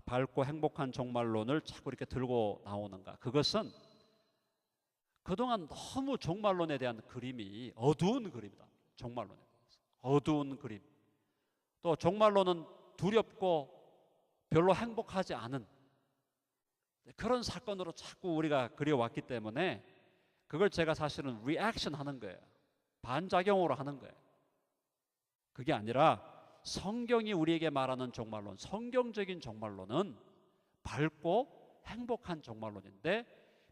[SPEAKER 1] 밝고 행복한 종말론을 자꾸 이렇게 들고 나오는가? 그것은 그동안 너무 종말론에 대한 그림이 어두운 그림이다. 종말론에 대해서 어두운 그림, 또 종말론은 두렵고 별로 행복하지 않은 그런 사건으로 자꾸 우리가 그려왔기 때문에 그걸 제가 사실은 리액션 하는 거예요. 반작용으로 하는 거예요. 그게 아니라 성경이 우리에게 말하는 종말론, 성경적인 종말론은 밝고 행복한 종말론인데,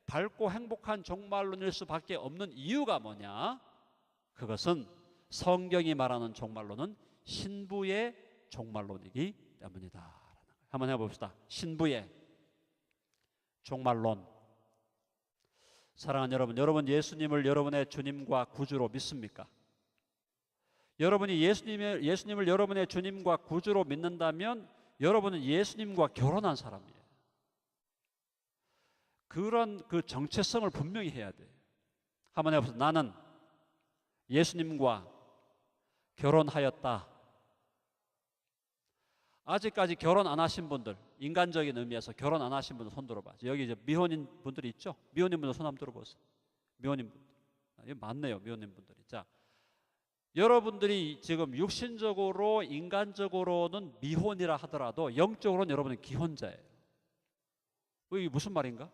[SPEAKER 1] 밝고 행복한 종말론일 수밖에 없는 이유가 뭐냐? 그것은 성경이 말하는 종말론은 신부의 종말론이기 때문이다. 한번 해봅시다. 신부의 종말론. 사랑하는 여러분, 여러분 예수님을 여러분의 주님과 구주로 믿습니까? 여러분이 예수님을 여러분의 주님과 구주로 믿는다면 여러분은 예수님과 결혼한 사람이에요. 그런 그 정체성을 분명히 해야 돼요. 한번 해보세요. 나는 예수님과 결혼하였다. 아직까지 결혼 안 하신 분들, 인간적인 의미에서 결혼 안 하신 분들 손 들어봐. 여기 이제 미혼인 분들이 있죠? 미혼인 분들 손 한번 들어보세요. 미혼인 분들. 이거 많네요, 미혼인 분들이. 자, 여러분들이 지금 육신적으로, 인간적으로는 미혼이라 하더라도 영적으로는 여러분은 기혼자예요. 이게 무슨 말인가?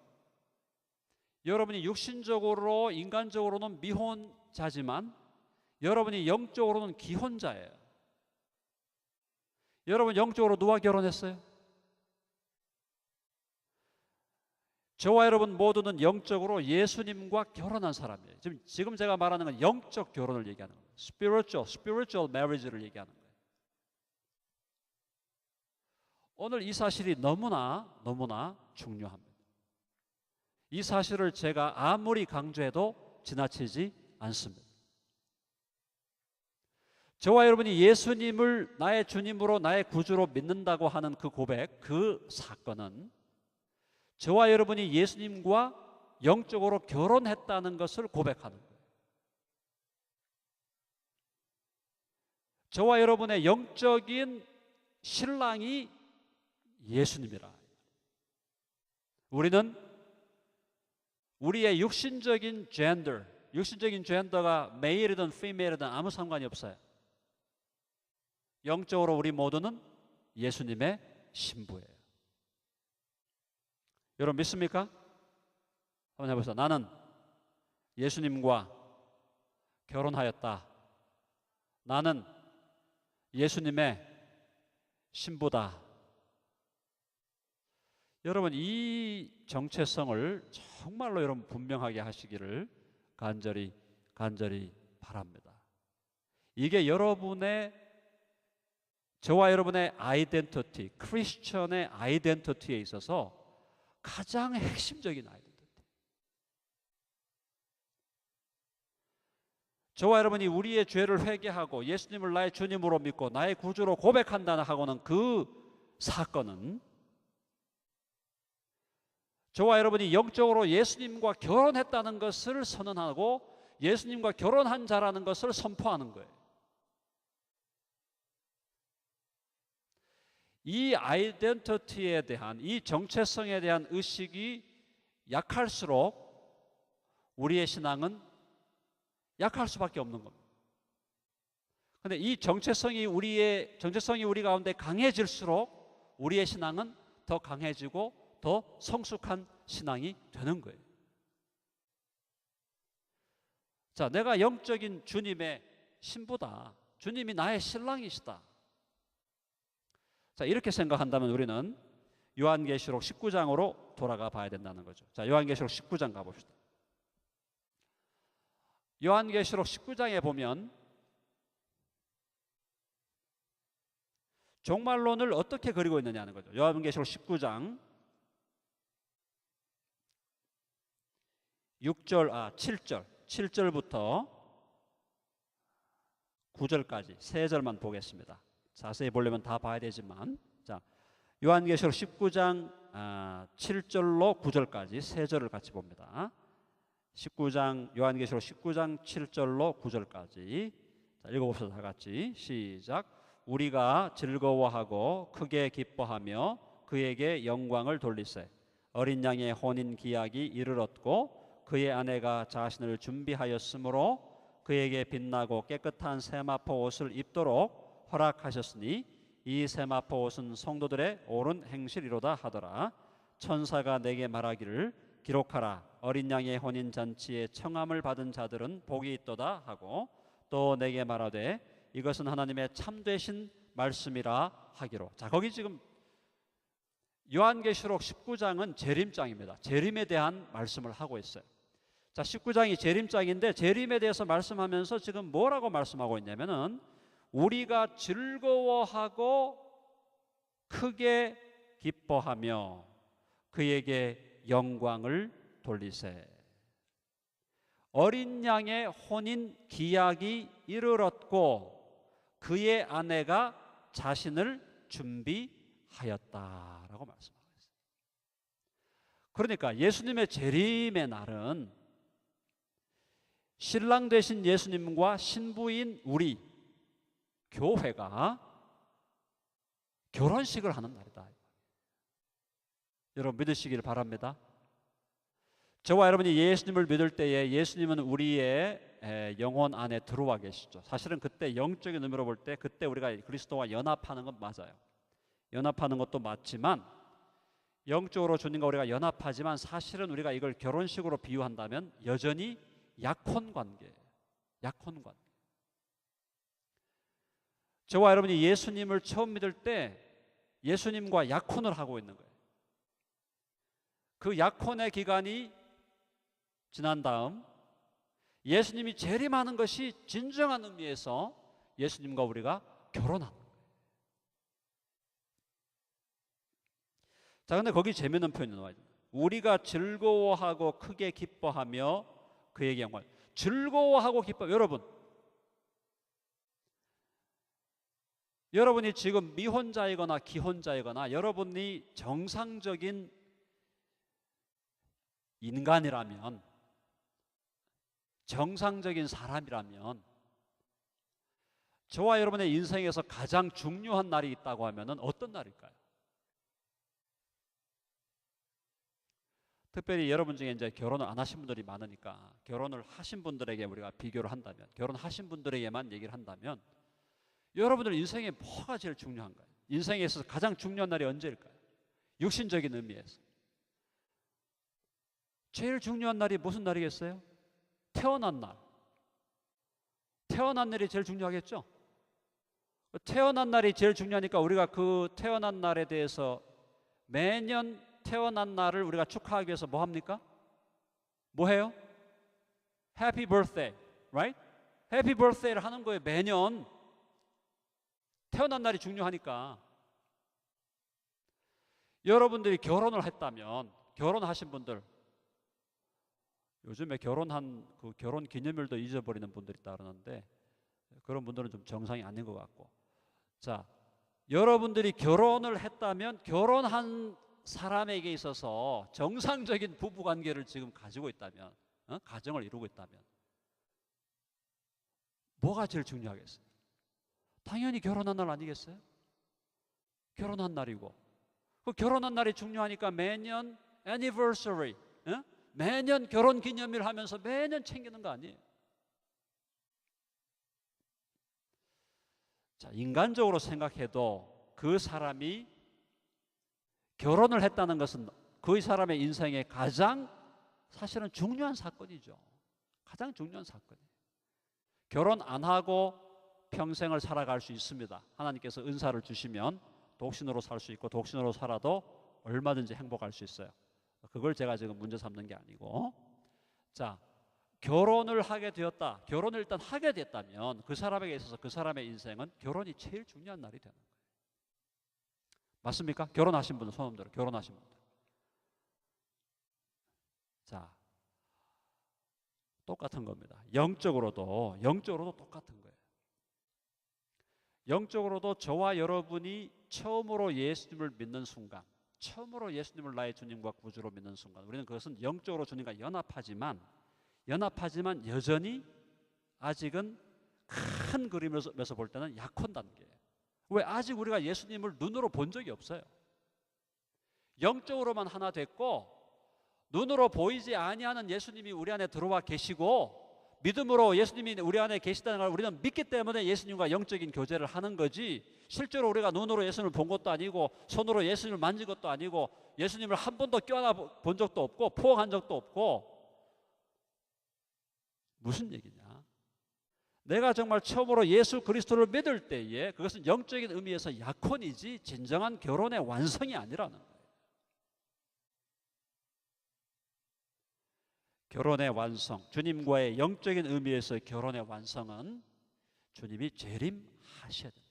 [SPEAKER 1] 여러분이 육신적으로, 인간적으로는 미혼자지만 여러분이 영적으로는 기혼자예요. 여러분 영적으로 누가 결혼했어요? 저와 여러분 모두는 영적으로 예수님과 결혼한 사람이에요. 지금 제가 말하는 건 영적 결혼을 얘기하는 거예요. spiritual marriage를 얘기하는 거예요. 오늘 이 사실이 너무나 중요합니다. 이 사실을 제가 아무리 강조해도 지나치지 않습니다. 저와 여러분이 예수님을 나의 주님으로, 나의 구주로 믿는다고 하는 그 고백, 그 사건은 저와 여러분이 예수님과 영적으로 결혼했다는 것을 고백하는 거예요. 저와 여러분의 영적인 신랑이 예수님이라. 우리는 우리의 육신적인 젠더가 메일이든 피메일이든 아무 상관이 없어요. 영적으로 우리 모두는 예수님의 신부예요. 여러분 믿습니까? 한번 해보세요. 나는 예수님과 결혼하였다. 나는 예수님의 신부다. 여러분 이 정체성을 정말로 여러분 분명하게 하시기를 간절히 바랍니다. 이게 저와 여러분의 아이덴티티, 크리스천의 아이덴티티에 있어서 가장 핵심적인 아이덴티티. 저와 여러분이 우리의 죄를 회개하고 예수님을 나의 주님으로 믿고 나의 구주로 고백한다는 하고는 그 사건은 저와 여러분이 영적으로 예수님과 결혼했다는 것을 선언하고 예수님과 결혼한 자라는 것을 선포하는 거예요. 이 아이덴티티에 대한, 이 정체성에 대한 의식이 약할수록 우리의 신앙은 약할 수밖에 없는 겁니다. 그런데 이 정체성이 우리 가운데 강해질수록 우리의 신앙은 더 강해지고 더 성숙한 신앙이 되는 거예요. 자, 내가 영적인 주님의 신부다. 주님이 나의 신랑이시다. 자, 이렇게 생각한다면 우리는 요한계시록 19장으로 돌아가 봐야 된다는 거죠. 자, 요한계시록 19장 가봅시다. 요한계시록 19장에 보면 종말론을 어떻게 그리고 있느냐는 거죠. 요한계시록 19장 7절부터 9절까지 세 절만 보겠습니다. 자세히 보려면 다 봐야 되지만, 자, 요한계시록 19장 7절로 9절까지 세 절을 같이 봅니다. 요한계시록 19장 7절로 9절까지. 자, 읽어봅시다. 다 같이 시작. 우리가 즐거워하고 크게 기뻐하며 그에게 영광을 돌리세. 어린 양의 혼인 기약이 이르렀고 그의 아내가 자신을 준비하였으므로 그에게 빛나고 깨끗한 세마포 옷을 입도록 허락하셨으니 이 세마포 옷은 성도들의 옳은 행실이로다 하더라. 천사가 내게 말하기를 기록하라. 어린 양의 혼인 잔치에 청함을 받은 자들은 복이 있도다 하고 또 내게 말하되 이것은 하나님의 참되신 말씀이라 하기로. 자, 거기 지금 요한계시록 19장은 재림장입니다. 재림에 대한 말씀을 하고 있어요. 자, 19장이 재림장인데 재림에 대해서 말씀하면서 지금 뭐라고 말씀하고 있냐면은 우리가 즐거워하고 크게 기뻐하며 그에게 영광을 돌리세. 어린 양의 혼인 기약이 이르렀고 그의 아내가 자신을 준비하였다라고 말씀하고 있어요. 그러니까 예수님의 재림의 날은 신랑 되신 예수님과 신부인 우리 교회가 결혼식을 하는 날이다. 여러분 믿으시기를 바랍니다. 저와 여러분이 예수님을 믿을 때에 예수님은 우리의 영혼 안에 들어와 계시죠. 사실은 그때 영적인 의미로 볼 때 그때 우리가 그리스도와 연합하는 건 맞아요. 연합하는 것도 맞지만 영적으로 주님과 우리가 연합하지만 사실은 우리가 이걸 결혼식으로 비유한다면 여전히 약혼 관계예요. 약혼 관계. 저와 여러분이 예수님을 처음 믿을 때 예수님과 약혼을 하고 있는 거예요. 그 약혼의 기간이 지난 다음 예수님이 재림하는 것이 진정한 의미에서 예수님과 우리가 결혼하는 거예요. 자, 근데 거기 재미있는 표현이 나와요. 우리가 즐거워하고 크게 기뻐하며 그에게 영광. 즐거워하고 기뻐. 여러분이 지금 미혼자이거나 기혼자이거나 여러분이 정상적인 인간이라면, 정상적인 사람이라면 저와 여러분의 인생에서 가장 중요한 날이 있다고 하면 어떤 날일까요? 특별히 여러분 중에 이제 결혼을 안 하신 분들이 많으니까 결혼을 하신 분들에게 우리가 비교를 한다면, 결혼하신 분들에게만 얘기를 한다면 여러분들 인생에 뭐가 제일 중요한가요? 인생에 있어서 가장 중요한 날이 언제일까요? 육신적인 의미에서 제일 중요한 날이 무슨 날이겠어요? 태어난 날. 태어난 날이 제일 중요하겠죠? 태어난 날이 제일 중요하니까 우리가 그 태어난 날에 대해서 매년 태어난 날을 우리가 축하하기 위해서 뭐 합니까? 뭐 해요? Happy birthday, right? Happy birthday를 하는 거예요. 매년 태어난 날이 중요하니까. 여러분들이 결혼을 했다면, 결혼하신 분들, 요즘에 결혼한 그 결혼 기념일도 잊어버리는 분들이 있다 그러는데 그런 분들은 좀 정상이 아닌 것 같고. 자, 여러분들이 결혼을 했다면 결혼한 사람에게 있어서 정상적인 부부관계를 지금 가지고 있다면, 가정을 이루고 있다면 뭐가 제일 중요하겠어요? 당연히 결혼한 날 아니겠어요? 결혼한 날이고, 그 결혼한 날이 중요하니까 매년 anniversary, 매년 결혼 기념일 하면서 매년 챙기는 거 아니에요? 자, 인간적으로 생각해도 그 사람이 결혼을 했다는 것은 그 사람의 인생에 가장 사실은 중요한 사건이죠. 가장 중요한 사건이에요. 결혼 안 하고 평생을 살아갈 수 있습니다. 하나님께서 은사를 주시면 독신으로 살 수 있고 독신으로 살아도 얼마든지 행복할 수 있어요. 그걸 제가 지금 문제 삼는 게 아니고, 자, 결혼을 하게 되었다. 결혼을 일단 하게 됐다면 그 사람에게 있어서 그 사람의 인생은 결혼이 제일 중요한 날이 되는 거예요. 맞습니까? 결혼하신 분들 손 들어. 결혼하신 분들. 자, 똑같은 겁니다. 영적으로도 똑같은 거예요. 영적으로도 저와 여러분이 처음으로 예수님을 믿는 순간, 처음으로 예수님을 나의 주님과 구주로 믿는 순간, 우리는 그것은 영적으로 주님과 연합하지만 여전히 아직은 큰 그림에서 볼 때는 약혼 단계예요. 왜? 아직 우리가 예수님을 눈으로 본 적이 없어요. 영적으로만 하나 됐고 눈으로 보이지 아니하는 예수님이 우리 안에 들어와 계시고 믿음으로 예수님이 우리 안에 계시다는 걸 우리는 믿기 때문에 예수님과 영적인 교제를 하는 거지, 실제로 우리가 눈으로 예수님을 본 것도 아니고 손으로 예수님을 만진 것도 아니고 예수님을 한 번도 껴안아 본 적도 없고 포옹한 적도 없고. 무슨 얘기냐? 내가 정말 처음으로 예수 그리스도를 믿을 때에 그것은 영적인 의미에서 약혼이지 진정한 결혼의 완성이 아니라는 거예요. 결혼의 완성, 주님과의 영적인 의미에서 결혼의 완성은 주님이 재림하셔야 된다.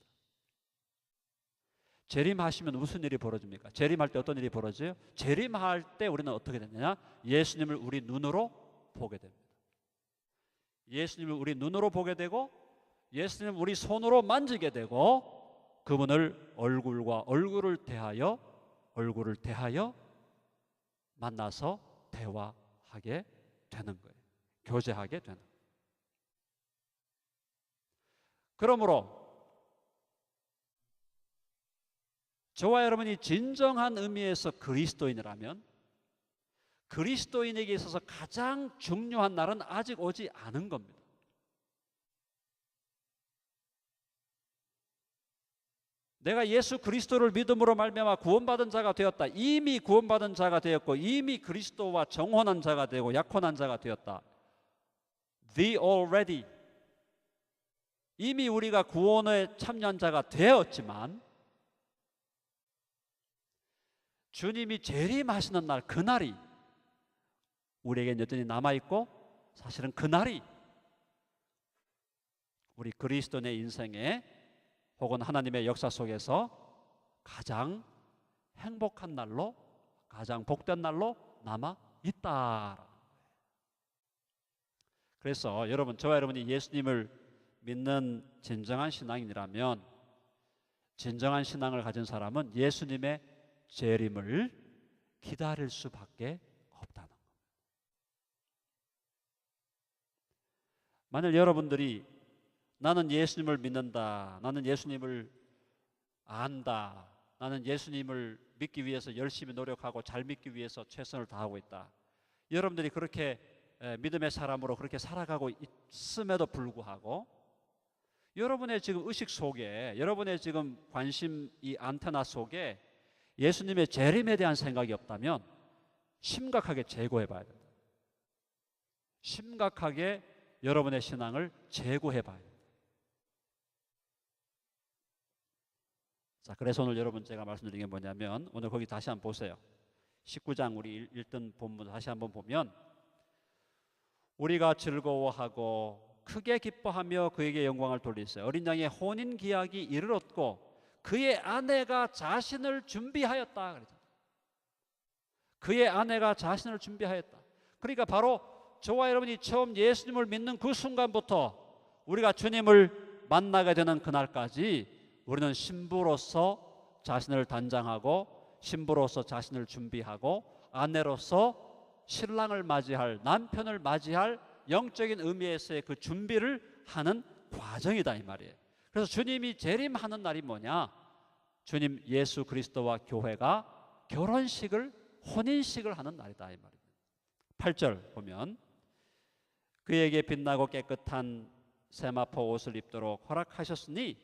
[SPEAKER 1] 재림하시면 무슨 일이 벌어집니까? 재림할 때 어떤 일이 벌어져요? 재림할 때 우리는 어떻게 되느냐? 예수님을 우리 눈으로 보게 됩니다. 예수님을 우리 눈으로 보게 되고 예수님을 우리 손으로 만지게 되고 그분을 얼굴과 얼굴을 대하여 만나서 대화하게 되는 거예요. 교제하게 되는 거예요. 그러므로 저와 여러분이 진정한 의미에서 그리스도인이라면 그리스도인에게 있어서 가장 중요한 날은 아직 오지 않은 겁니다. 내가 예수 그리스도를 믿음으로 말미암아 구원받은 자가 되었다. 이미 구원받은 자가 되었고 이미 그리스도와 정혼한 자가 되고 약혼한 자가 되었다. The already. 이미 우리가 구원에 참여한 자가 되었지만 주님이 재림하시는 날, 그날이 우리에겐 여전히 남아있고 사실은 그날이 우리 그리스도인의 인생에 혹은 하나님의 역사 속에서 가장 행복한 날로, 가장 복된 날로 남아있다. 그래서 여러분, 저와 여러분이 예수님을 믿는 진정한 신앙인이라면 진정한 신앙을 가진 사람은 예수님의 재림을 기다릴 수밖에 없다는 겁니다. 만일 여러분들이 나는 예수님을 믿는다, 나는 예수님을 안다, 나는 예수님을 믿기 위해서 열심히 노력하고 잘 믿기 위해서 최선을 다하고 있다, 여러분들이 그렇게 믿음의 사람으로 그렇게 살아가고 있음에도 불구하고 여러분의 지금 의식 속에, 여러분의 지금 관심 이 안테나 속에 예수님의 재림에 대한 생각이 없다면 심각하게 재고해 봐야 된다. 심각하게 여러분의 신앙을 재고해 봐야 된다. 자, 그래서 오늘 여러분 제가 말씀드린 게 뭐냐면, 오늘 거기 다시 한번 보세요. 19장 우리 읽던 본문 다시 한번 보면, 우리가 즐거워하고 크게 기뻐하며 그에게 영광을 돌리세요. 어린 양의 혼인 기약이 이르렀고 그의 아내가 자신을 준비하였다. 그의 아내가 자신을 준비하였다. 그러니까 바로 저와 여러분이 처음 예수님을 믿는 그 순간부터 우리가 주님을 만나게 되는 그날까지 우리는 신부로서 자신을 단장하고 신부로서 자신을 준비하고 아내로서 신랑을 맞이할, 남편을 맞이할 영적인 의미에서의 그 준비를 하는 과정이다 이 말이에요. 그래서 주님이 재림하는 날이 뭐냐? 주님 예수 그리스도와 교회가 결혼식을, 혼인식을 하는 날이다 이 말입니다. 8절 보면, 그에게 빛나고 깨끗한 세마포 옷을 입도록 허락하셨으니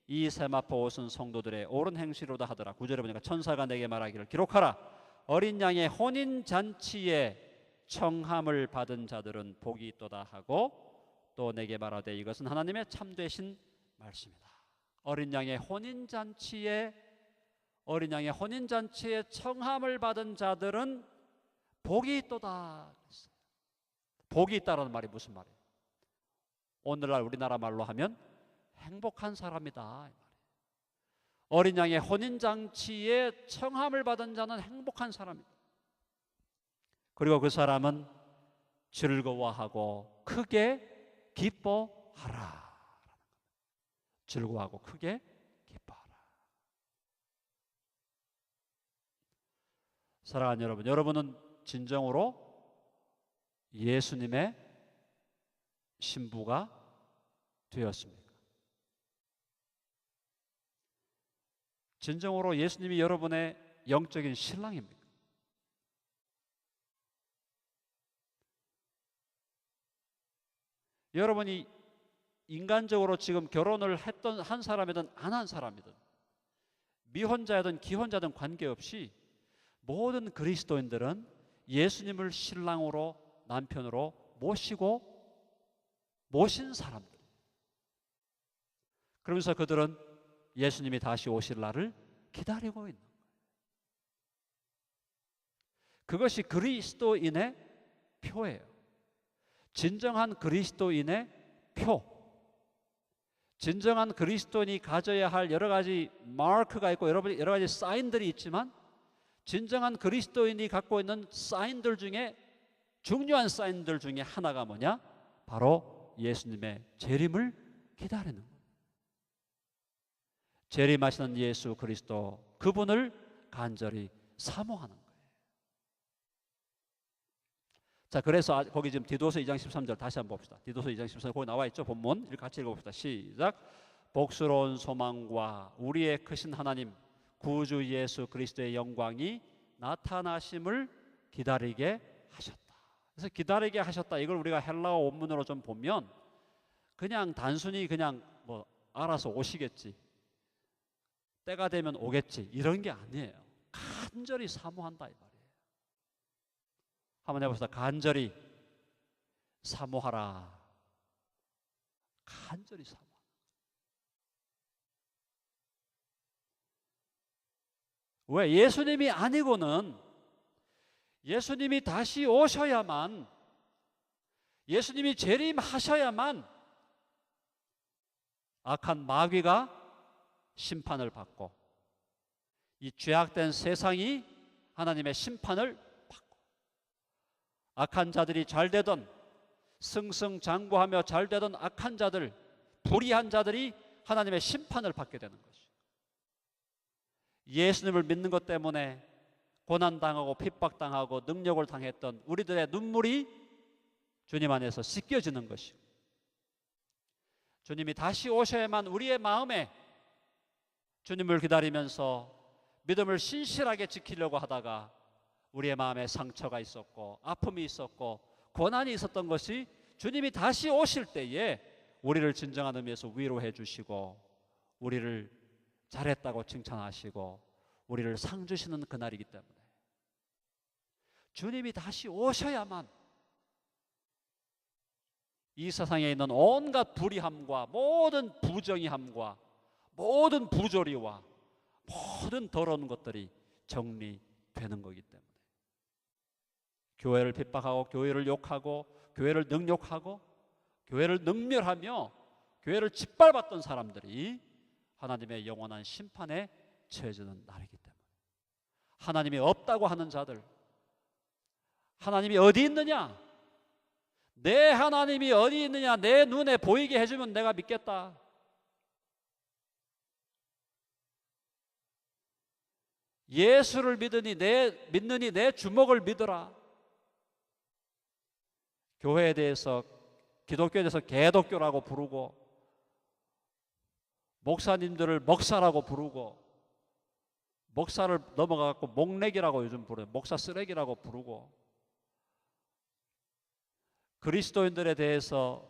[SPEAKER 1] 이 세마포 옷은 성도들의 옳은 행실로다 하더라. 9절에 보니까 천사가 내게 말하기를 기록하라. 어린 양의 혼인 잔치에 청함을 받은 자들은 복이 있도다 하고 또 내게 말하되 이것은 하나님의 참되신 말씀이다. 어린 양의 혼인 잔치에 청함을 받은 자들은 복이 있도다. 복이 있다라는 말이 무슨 말이에요? 오늘날 우리나라 말로 하면 행복한 사람이다. 어린 양의 혼인 잔치에 청함을 받은 자는 행복한 사람이다. 그리고 그 사람은 즐거워하고 크게 기뻐하라. 즐거워하고 크게 기뻐하라. 사랑하는 여러분, 여러분은 진정으로 예수님의 신부가 되었습니까? 진정으로 예수님이 여러분의 영적인 신랑입니까? 여러분이 인간적으로 지금 결혼을 했던 한 사람이든 안 한 사람이든 미혼자든 기혼자든 관계없이 모든 그리스도인들은 예수님을 신랑으로 남편으로 모신 사람들. 그러면서 그들은 예수님이 다시 오실 날을 기다리고 있는 거예요. 그것이 그리스도인의 표예요. 진정한 그리스도인의 표. 진정한 그리스도인이 가져야 할 여러 가지 마크가 있고 여러 가지 사인들이 있지만, 진정한 그리스도인이 갖고 있는 사인들 중에 중요한 사인들 중에 하나가 뭐냐? 바로 예수님의 재림을 기다리는 거예요. 재림하시는 예수 그리스도, 그분을 간절히 사모하는 거예요. 자, 그래서 거기 지금 디도서 2장 13절 다시 한번 봅시다. 디도서 2장 13절 거기 나와 있죠. 본문 같이 읽어봅시다. 시작. 복스러운 소망과 우리의 크신 하나님 구주 예수 그리스도의 영광이 나타나심을 기다리게 하셨다. 그래서 기다리게 하셨다, 이걸 우리가 헬라어 원문으로 좀 보면 그냥 단순히 그냥 뭐 알아서 오시겠지, 때가 되면 오겠지, 이런 게 아니에요. 간절히 사모한다 이 말이에요. 한번 해봅시다. 간절히 사모하라. 간절히 사모하라. 왜? 예수님이 아니고는, 예수님이 다시 오셔야만, 예수님이 재림하셔야만 악한 마귀가 심판을 받고 이 죄악된 세상이 하나님의 심판을 받고, 악한 자들이 잘되던, 승승장구하며 잘되던 악한 자들, 불의한 자들이 하나님의 심판을 받게 되는 것이죠. 예수님을 믿는 것 때문에 고난당하고 핍박당하고 능력을 당했던 우리들의 눈물이 주님 안에서 씻겨지는 것이고, 주님이 다시 오셔야만 우리의 마음에 주님을 기다리면서 믿음을 신실하게 지키려고 하다가 우리의 마음에 상처가 있었고 아픔이 있었고 고난이 있었던 것이 주님이 다시 오실 때에 우리를 진정한 의미에서 위로해 주시고 우리를 잘했다고 칭찬하시고 우리를 상 주시는 그날이기 때문에, 주님이 다시 오셔야만 이 세상에 있는 온갖 불의함과 모든 부정의함과 모든 부조리와 모든 더러운 것들이 정리되는 거기 때문에, 교회를 핍박하고 교회를 욕하고 교회를 능욕하고 교회를 능멸하며 교회를 짓밟았던 사람들이 하나님의 영원한 심판에 처해지는 날이기 때문에, 하나님이 없다고 하는 자들, 하나님이 어디 있느냐, 내 하나님이 어디 있느냐 내 눈에 보이게 해주면 내가 믿겠다, 예수를 믿으니 믿느니 내 주먹을 믿으라, 교회에 대해서, 기독교에 대해서 개독교라고 부르고 목사님들을 먹사라고 부르고 목사를 넘어가고 목내기라고 요즘 부르요. 목사 쓰레기라고 부르고 그리스도인들에 대해서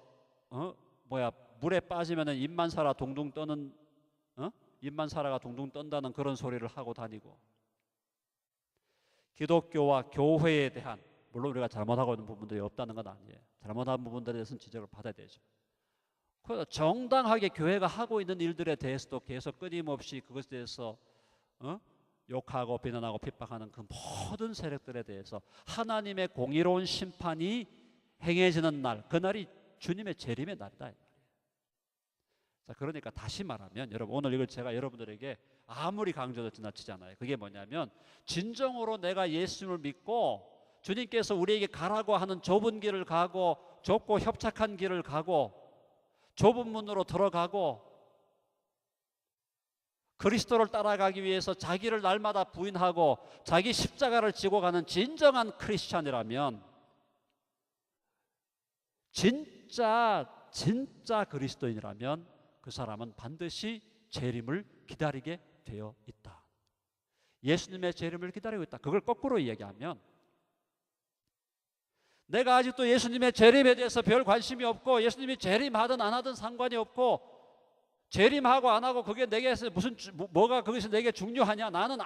[SPEAKER 1] 물에 빠지면 입만 살아 둥둥 떠는 입만 살아가 둥둥 떤다는 그런 소리를 하고 다니고, 기독교와 교회에 대한, 물론 우리가 잘못하고 있는 부분들이 없다는 건 아니에요. 잘못한 부분들에 대해서는 지적을 받아야 되죠. 그래서 정당하게 교회가 하고 있는 일들에 대해서도 계속 끊임없이 그것에 대해서 욕하고 비난하고 핍박하는 그 모든 세력들에 대해서 하나님의 공의로운 심판이 행해지는 날, 그날이 주님의 재림의 날이다. 자, 그러니까 다시 말하면 여러분, 오늘 이걸 제가 여러분들에게 아무리 강조도 지나치잖아요. 그게 뭐냐면, 진정으로 내가 예수님을 믿고 주님께서 우리에게 가라고 하는 좁은 길을 가고 좁고 협착한 길을 가고 좁은 문으로 들어가고 그리스도를 따라가기 위해서 자기를 날마다 부인하고 자기 십자가를 지고 가는 진정한 크리스찬이라면, 진짜 그리스도인이라면 그 사람은 반드시 재림을 기다리게 되어 있다. 예수님의 재림을 기다리고 있다. 그걸 거꾸로 이야기하면, 내가 아직도 예수님의 재림에 대해서 별 관심이 없고 예수님이 재림하든 안 하든 상관이 없고 재림하고 안 하고 그게 내게서 뭐가 거기서 내게 중요하냐? 나는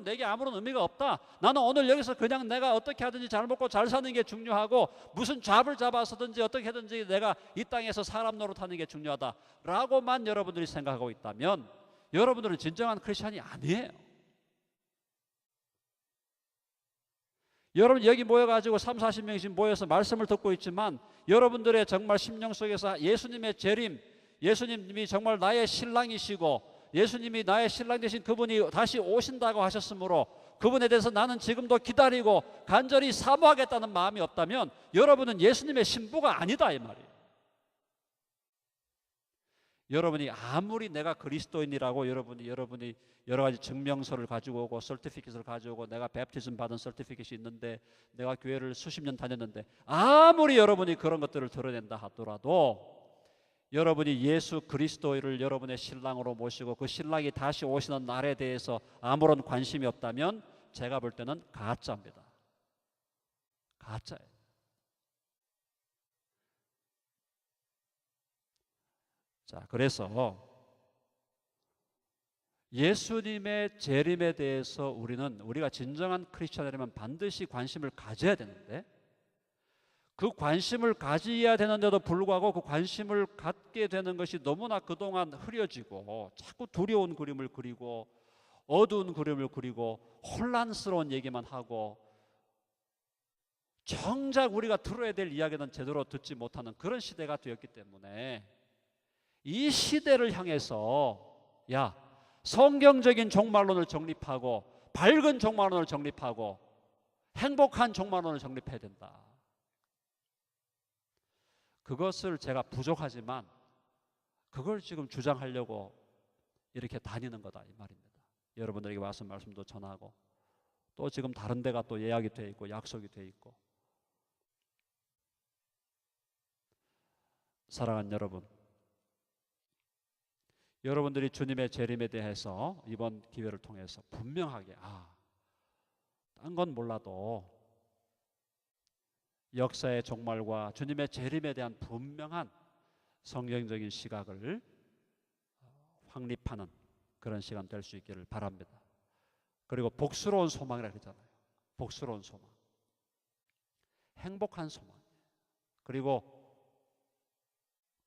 [SPEAKER 1] 내게 아무런 의미가 없다. 나는 오늘 여기서 그냥 내가 어떻게 하든지 잘 먹고 잘 사는 게 중요하고, 무슨 잡을 잡아서든지 어떻게 하든지 내가 이 땅에서 사람 노릇하는 게 중요하다라고만 여러분들이 생각하고 있다면 여러분들은 진정한 크리스찬이 아니에요. 여러분 여기 모여가지고 3, 40명씩 모여서 말씀을 듣고 있지만 여러분들의 정말 심령 속에서 예수님의 재림, 예수님이 정말 나의 신랑이시고 예수님이 나의 신랑 되신 그분이 다시 오신다고 하셨으므로 그분에 대해서 나는 지금도 기다리고 간절히 사모하겠다는 마음이 없다면 여러분은 예수님의 신부가 아니다 이 말이에요. 여러분이 아무리 내가 그리스도인이라고 여러분이 여러 가지 증명서를 가지고 오고 서티피킷을 가지고 오고 내가 베프티즘 받은 서티피킷이 있는데 내가 교회를 수십 년 다녔는데 아무리 여러분이 그런 것들을 드러낸다 하더라도 여러분이 예수 그리스도를 여러분의 신랑으로 모시고 그 신랑이 다시 오시는 날에 대해서 아무런 관심이 없다면 제가 볼 때는 가짜입니다. 가짜예요. 자, 그래서 예수님의 재림에 대해서 우리가 진정한 크리스천이라면 반드시 관심을 가져야 되는데, 그 관심을 가져야 되는데도 불구하고 그 관심을 갖게 되는 것이 너무나 그동안 흐려지고 자꾸 두려운 그림을 그리고 어두운 그림을 그리고 혼란스러운 얘기만 하고 정작 우리가 들어야 될 이야기는 제대로 듣지 못하는 그런 시대가 되었기 때문에 이 시대를 향해서 성경적인 종말론을 정립하고 밝은 종말론을 정립하고 행복한 종말론을 정립해야 된다. 그것을 제가 부족하지만 그걸 지금 주장하려고 이렇게 다니는 거다 이 말입니다. 여러분들에게 와서 말씀도 전하고 또 지금 다른 데가 또 예약이 돼 있고 약속이 돼 있고. 사랑하는 여러분, 여러분들이 주님의 재림에 대해서 이번 기회를 통해서 분명하게 딴 건 몰라도 역사의 종말과 주님의 재림에 대한 분명한 성경적인 시각을 확립하는 그런 시간 될 수 있기를 바랍니다. 그리고 복스러운 소망이라고 했잖아요. 복스러운 소망, 행복한 소망, 그리고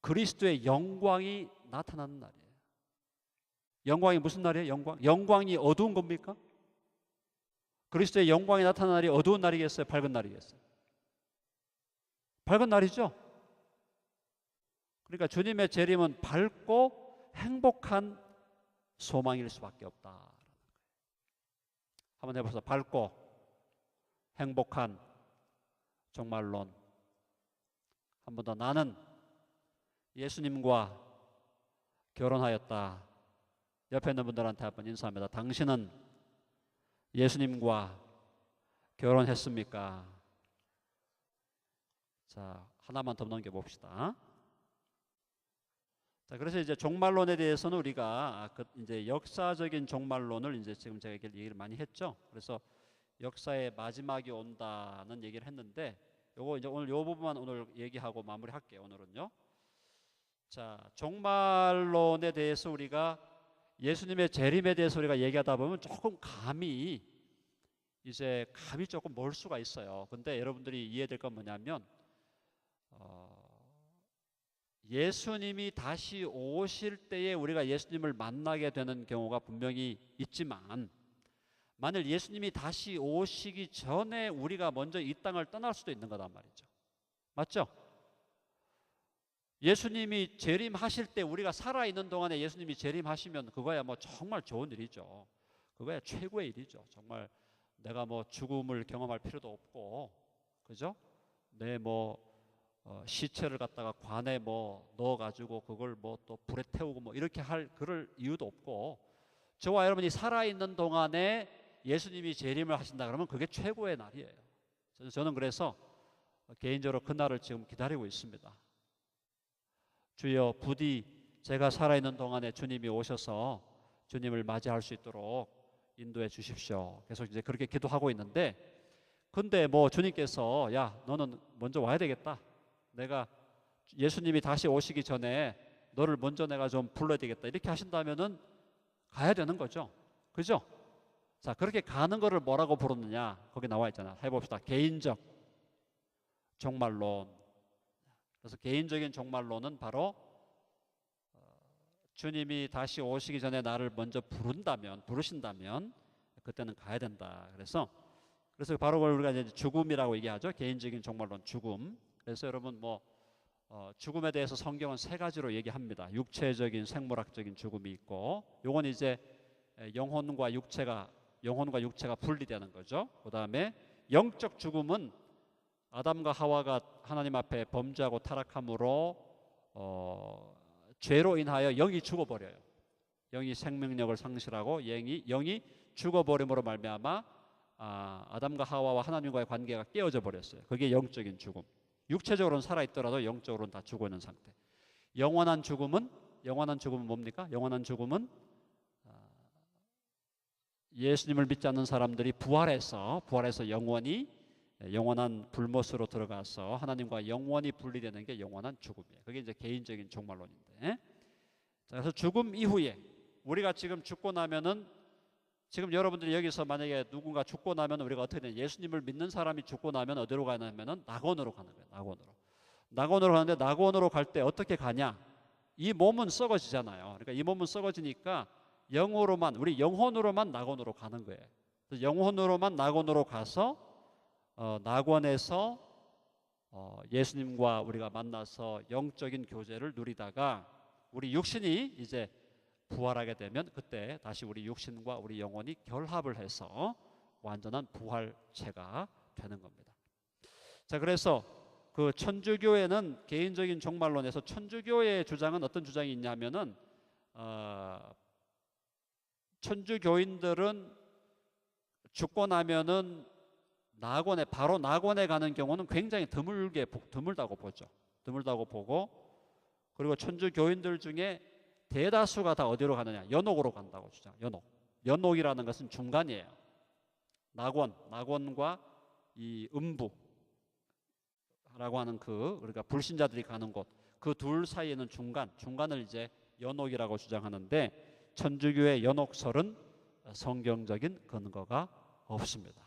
[SPEAKER 1] 그리스도의 영광이 나타나는 날이에요. 영광이 무슨 날이에요? 영광이 어두운 겁니까? 그리스도의 영광이 나타나는 날이 어두운 날이겠어요? 밝은 날이겠어요? 밝은 날이죠. 그러니까 주님의 재림은 밝고 행복한 소망일 수밖에 없다. 한번 해보세요. 밝고 행복한 종말론. 한 번 더. 나는 예수님과 결혼하였다. 옆에 있는 분들한테 한번 인사합니다. 당신은 예수님과 결혼했습니까? 자, 하나만 더 넘겨봅시다. 자, 그래서 이제 종말론에 대해서는 우리가 이제 역사적인 종말론을 이제 지금 제가 얘기를 많이 했죠. 그래서 역사의 마지막이 온다는 얘기를 했는데, 요거 이제 오늘 요 부분만 오늘 얘기하고 마무리할게요. 오늘은요. 자, 종말론에 대해서 우리가 예수님의 재림에 대해서 우리가 얘기하다 보면 조금 감이 조금 멀 수가 있어요. 근데 여러분들이 이해될 건 뭐냐면 예수님이 다시 오실 때에 우리가 예수님을 만나게 되는 경우가 분명히 있지만, 만일 예수님이 다시 오시기 전에 우리가 먼저 이 땅을 떠날 수도 있는 거단 말이죠. 맞죠? 예수님이 재림하실 때 우리가 살아있는 동안에 예수님이 재림하시면 그거야 뭐 정말 좋은 일이죠. 그거야 최고의 일이죠. 정말 내가 뭐 죽음을 경험할 필요도 없고, 그죠? 내 시체를 갖다가 관에 넣어가지고 그걸 또 불에 태우고 이렇게 그럴 이유도 없고, 저와 여러분이 살아있는 동안에 예수님이 재림을 하신다 그러면 그게 최고의 날이에요. 저는 그래서 개인적으로 그 날을 지금 기다리고 있습니다. 주여, 부디 제가 살아있는 동안에 주님이 오셔서 주님을 맞이할 수 있도록 인도해 주십시오. 계속 이제 그렇게 기도하고 있는데, 근데 주님께서 너는 먼저 와야 되겠다. 내가 예수님이 다시 오시기 전에 너를 먼저 내가 좀 불러야 되겠다 이렇게 하신다면은 가야 되는 거죠. 그죠? 자, 그렇게 가는 거를 뭐라고 부르느냐? 거기 나와 있잖아. 해봅시다. 개인적 종말론. 그래서 개인적인 종말론은 바로 주님이 다시 오시기 전에 나를 먼저 부르신다면 그때는 가야 된다. 그래서 바로 그걸 우리가 이제 죽음이라고 얘기하죠. 개인적인 종말론, 죽음. 그래서 여러분 죽음에 대해서 성경은 세 가지로 얘기합니다. 육체적인 생물학적인 죽음이 있고, 요건 이제 영혼과 육체가 분리되는 거죠. 그다음에 영적 죽음은 아담과 하와가 하나님 앞에 범죄하고 타락함으로 죄로 인하여 영이 죽어버려요. 영이 생명력을 상실하고 영이 죽어버림으로 말미암아 아담과 하와와 하나님과의 관계가 깨어져 버렸어요. 그게 영적인 죽음. 육체적으로는 살아있더라도 영적으로는 다 죽어있는 상태. 영원한 죽음은 뭡니까? 영원한 죽음은 예수님을 믿지 않는 사람들이 부활해서 영원한 불못으로 들어가서 하나님과 영원히 분리되는 게 영원한 죽음이에요. 그게 이제 개인적인 종말론인데. 자, 그래서 죽음 이후에 우리가 지금 죽고 나면은, 지금 여러분들이 여기서 만약에 누군가 죽고 나면 우리가 어떻게 되냐? 예수님을 믿는 사람이 죽고 나면 어디로 가냐면은 낙원으로 가는 거예요. 낙원으로 가는데, 낙원으로 갈 때 어떻게 가냐? 이 몸은 썩어지잖아요. 그러니까 이 몸은 썩어지니까 우리 영혼으로만 낙원으로 가는 거예요. 그래서 영혼으로만 낙원으로 가서 낙원에서 예수님과 우리가 만나서 영적인 교제를 누리다가 우리 육신이 이제 부활하게 되면 그때 다시 우리 육신과 우리 영혼이 결합을 해서 완전한 부활체가 되는 겁니다. 자, 그래서 그 천주교회는 개인적인 종말론에서 천주교회의 주장은 어떤 주장이 있냐면은 천주교인들은 죽고 나면은 바로 낙원에 가는 경우는 굉장히 드물다고 보고, 그리고 천주교인들 중에 대다수가 다 어디로 가느냐? 연옥으로 간다고 주장. 연옥이라는 것은 중간이에요. 낙원과 이 음부라고 하는 우리가 불신자들이 가는 곳, 그 둘 사이에는 중간을 이제 연옥이라고 주장하는데, 천주교의 연옥설은 성경적인 근거가 없습니다.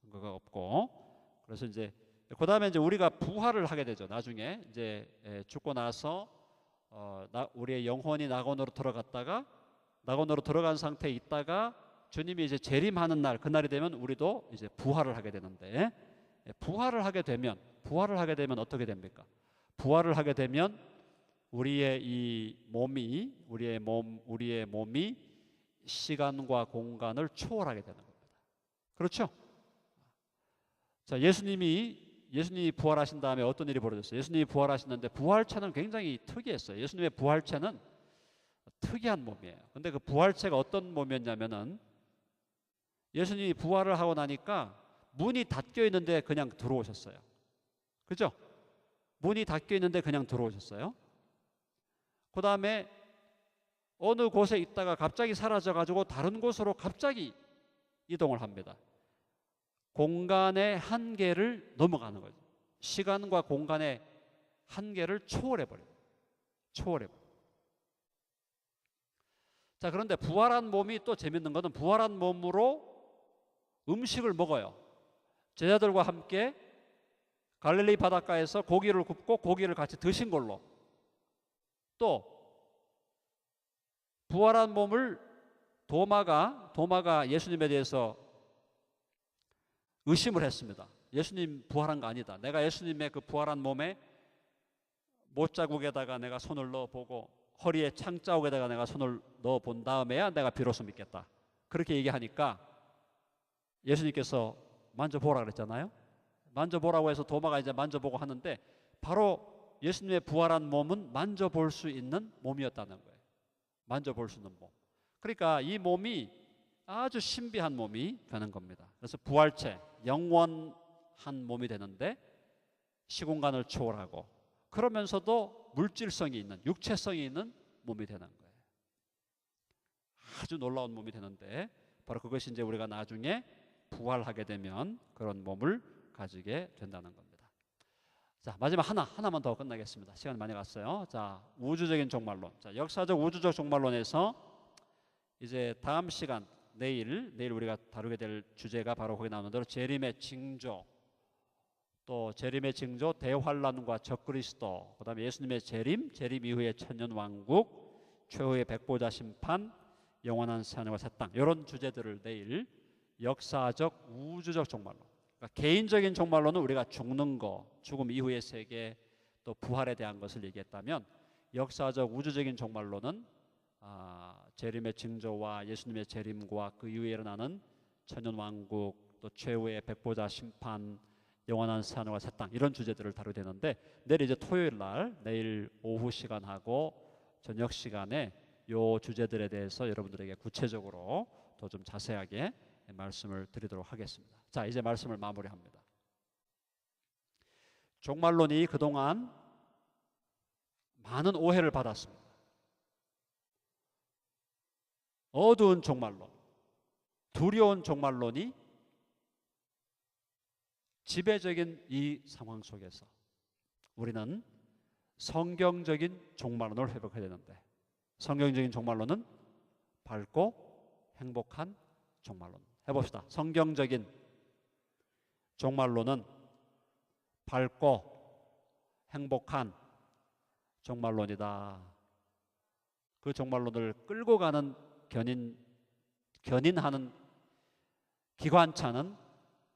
[SPEAKER 1] 근거가 없고, 그래서 이제 그다음에 이제 우리가 부활을 하게 되죠. 나중에 이제 죽고 나서 우리의 영혼이 낙원으로 들어간 상태에 있다가 주님이 이제 재림하는 날, 그날이 되면 우리도 이제 부활을 하게 되는데, 부활을 하게 되면 어떻게 됩니까? 부활을 하게 되면 우리의 몸이 시간과 공간을 초월하게 되는 겁니다. 그렇죠? 자, 예수님이 부활하신 다음에 어떤 일이 벌어졌어요? 예수님이 부활하시는데 부활체는 굉장히 특이했어요. 예수님의 부활체는 특이한 몸이에요. 근데 그 부활체가 어떤 몸이었냐면은, 예수님이 부활을 하고 나니까 문이 닫혀 있는데 그냥 들어오셨어요. 그죠? 문이 닫혀 있는데 그냥 들어오셨어요. 그 다음에 어느 곳에 있다가 갑자기 사라져가지고 다른 곳으로 갑자기 이동을 합니다. 공간의 한계를 넘어가는 거죠. 시간과 공간의 한계를 초월해버려요. 자, 그런데 부활한 몸이 또 재밌는 것은, 부활한 몸으로 음식을 먹어요. 제자들과 함께 갈릴리 바닷가에서 고기를 굽고 고기를 같이 드신 걸로, 또 부활한 몸을 도마가 예수님에 대해서 의심을 했습니다. 예수님 부활한 거 아니다. 내가 예수님의 그 부활한 몸에 못자국에다가 내가 손을 넣어보고 허리에 창자국에다가 내가 손을 넣어본 다음에야 내가 비로소 믿겠다. 그렇게 얘기하니까 예수님께서 만져보라 그랬잖아요. 만져보라고 해서 도마가 이제 만져보고 하는데, 바로 예수님의 부활한 몸은 만져볼 수 있는 몸이었다는 거예요. 만져볼 수 있는 몸. 그러니까 이 몸이 아주 신비한 몸이 되는 겁니다. 그래서 부활체, 영원한 몸이 되는데 시공간을 초월하고, 그러면서도 물질성이 있는, 육체성이 있는 몸이 되는 거예요. 아주 놀라운 몸이 되는데, 바로 그것이 이제 우리가 나중에 부활하게 되면 그런 몸을 가지게 된다는 겁니다. 자, 마지막 하나만 더 끝나겠습니다. 시간 많이 갔어요. 자, 우주적인 종말론. 자, 역사적 우주적 종말론에서 이제 다음 시간 내일 우리가 다루게 될 주제가 바로 거기 나오는 대로 재림의 징조, 또 재림의 징조, 대환란과 적그리스도, 그다음에 예수님의 재림 이후의 천년왕국, 최후의 백보자 심판, 영원한 새하늘과 새 땅, 이런 주제들을 내일 역사적 우주적 종말론, 그러니까 개인적인 종말론은 우리가 죽는 거, 죽음 이후의 세계, 또 부활에 대한 것을 얘기했다면, 역사적 우주적인 종말론은 재림의 징조와 예수님의 재림과 그 이후에 일어나는 천년왕국, 또 최후의 백보자 심판, 영원한 새하늘과 새 땅, 이런 주제들을 다루게 되는데, 내일 이제 토요일 날 내일 오후 시간하고 저녁 시간에 요 주제들에 대해서 여러분들에게 구체적으로 더 좀 자세하게 말씀을 드리도록 하겠습니다. 자, 이제 말씀을 마무리합니다. 종말론이 그동안 많은 오해를 받았습니다. 어두운 종말론, 두려운 종말론이 지배적인 이 상황 속에서 우리는 성경적인 종말론을 회복해야 되는데, 성경적인 종말론은 밝고 행복한 종말론. 해봅시다. 성경적인 종말론은 밝고 행복한 종말론이다. 그 종말론을 끌고 가는 견인하는 기관차는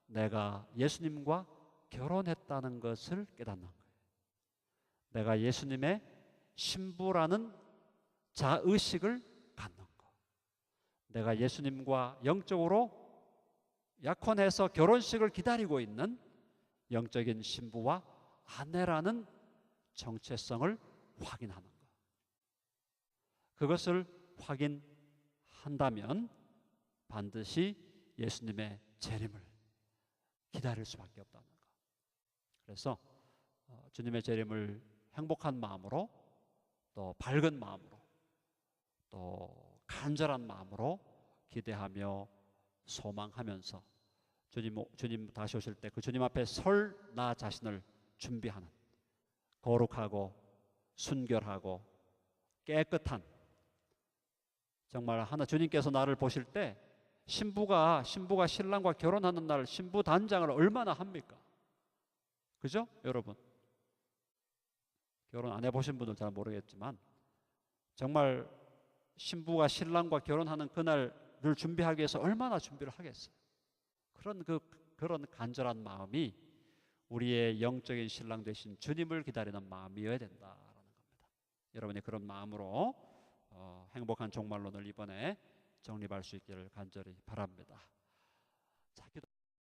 [SPEAKER 1] 내가 예수님과 결혼했다는 것을 깨닫는 거예요. 내가 예수님의 신부라는 자의식을 갖는 거. 내가 예수님과 영적으로 약혼해서 결혼식을 기다리고 있는 영적인 신부와 아내라는 정체성을 확인하는 거. 그것을 확인한다면 반드시 예수님의 재림을 기다릴 수밖에 없다는 거. 그래서 주님의 재림을 행복한 마음으로, 또 밝은 마음으로, 또 간절한 마음으로 기대하며 소망하면서 주님 다시 오실 때 그 주님 앞에 설 나 자신을 준비하는 거룩하고 순결하고 깨끗한, 정말 주님께서 나를 보실 때 신부가 신랑과 결혼하는 날 신부 단장을 얼마나 합니까? 그죠? 여러분, 결혼 안 해보신 분들 잘 모르겠지만 정말 신부가 신랑과 결혼하는 그날을 준비하기 위해서 얼마나 준비를 하겠어요. 그런 간절한 마음이 우리의 영적인 신랑 되신 주님을 기다리는 마음이어야 된다라는 겁니다. 여러분이 그런 마음으로 행복한 종말론을 이번에 정립할 수 있기를 간절히 바랍니다. 자, 기도.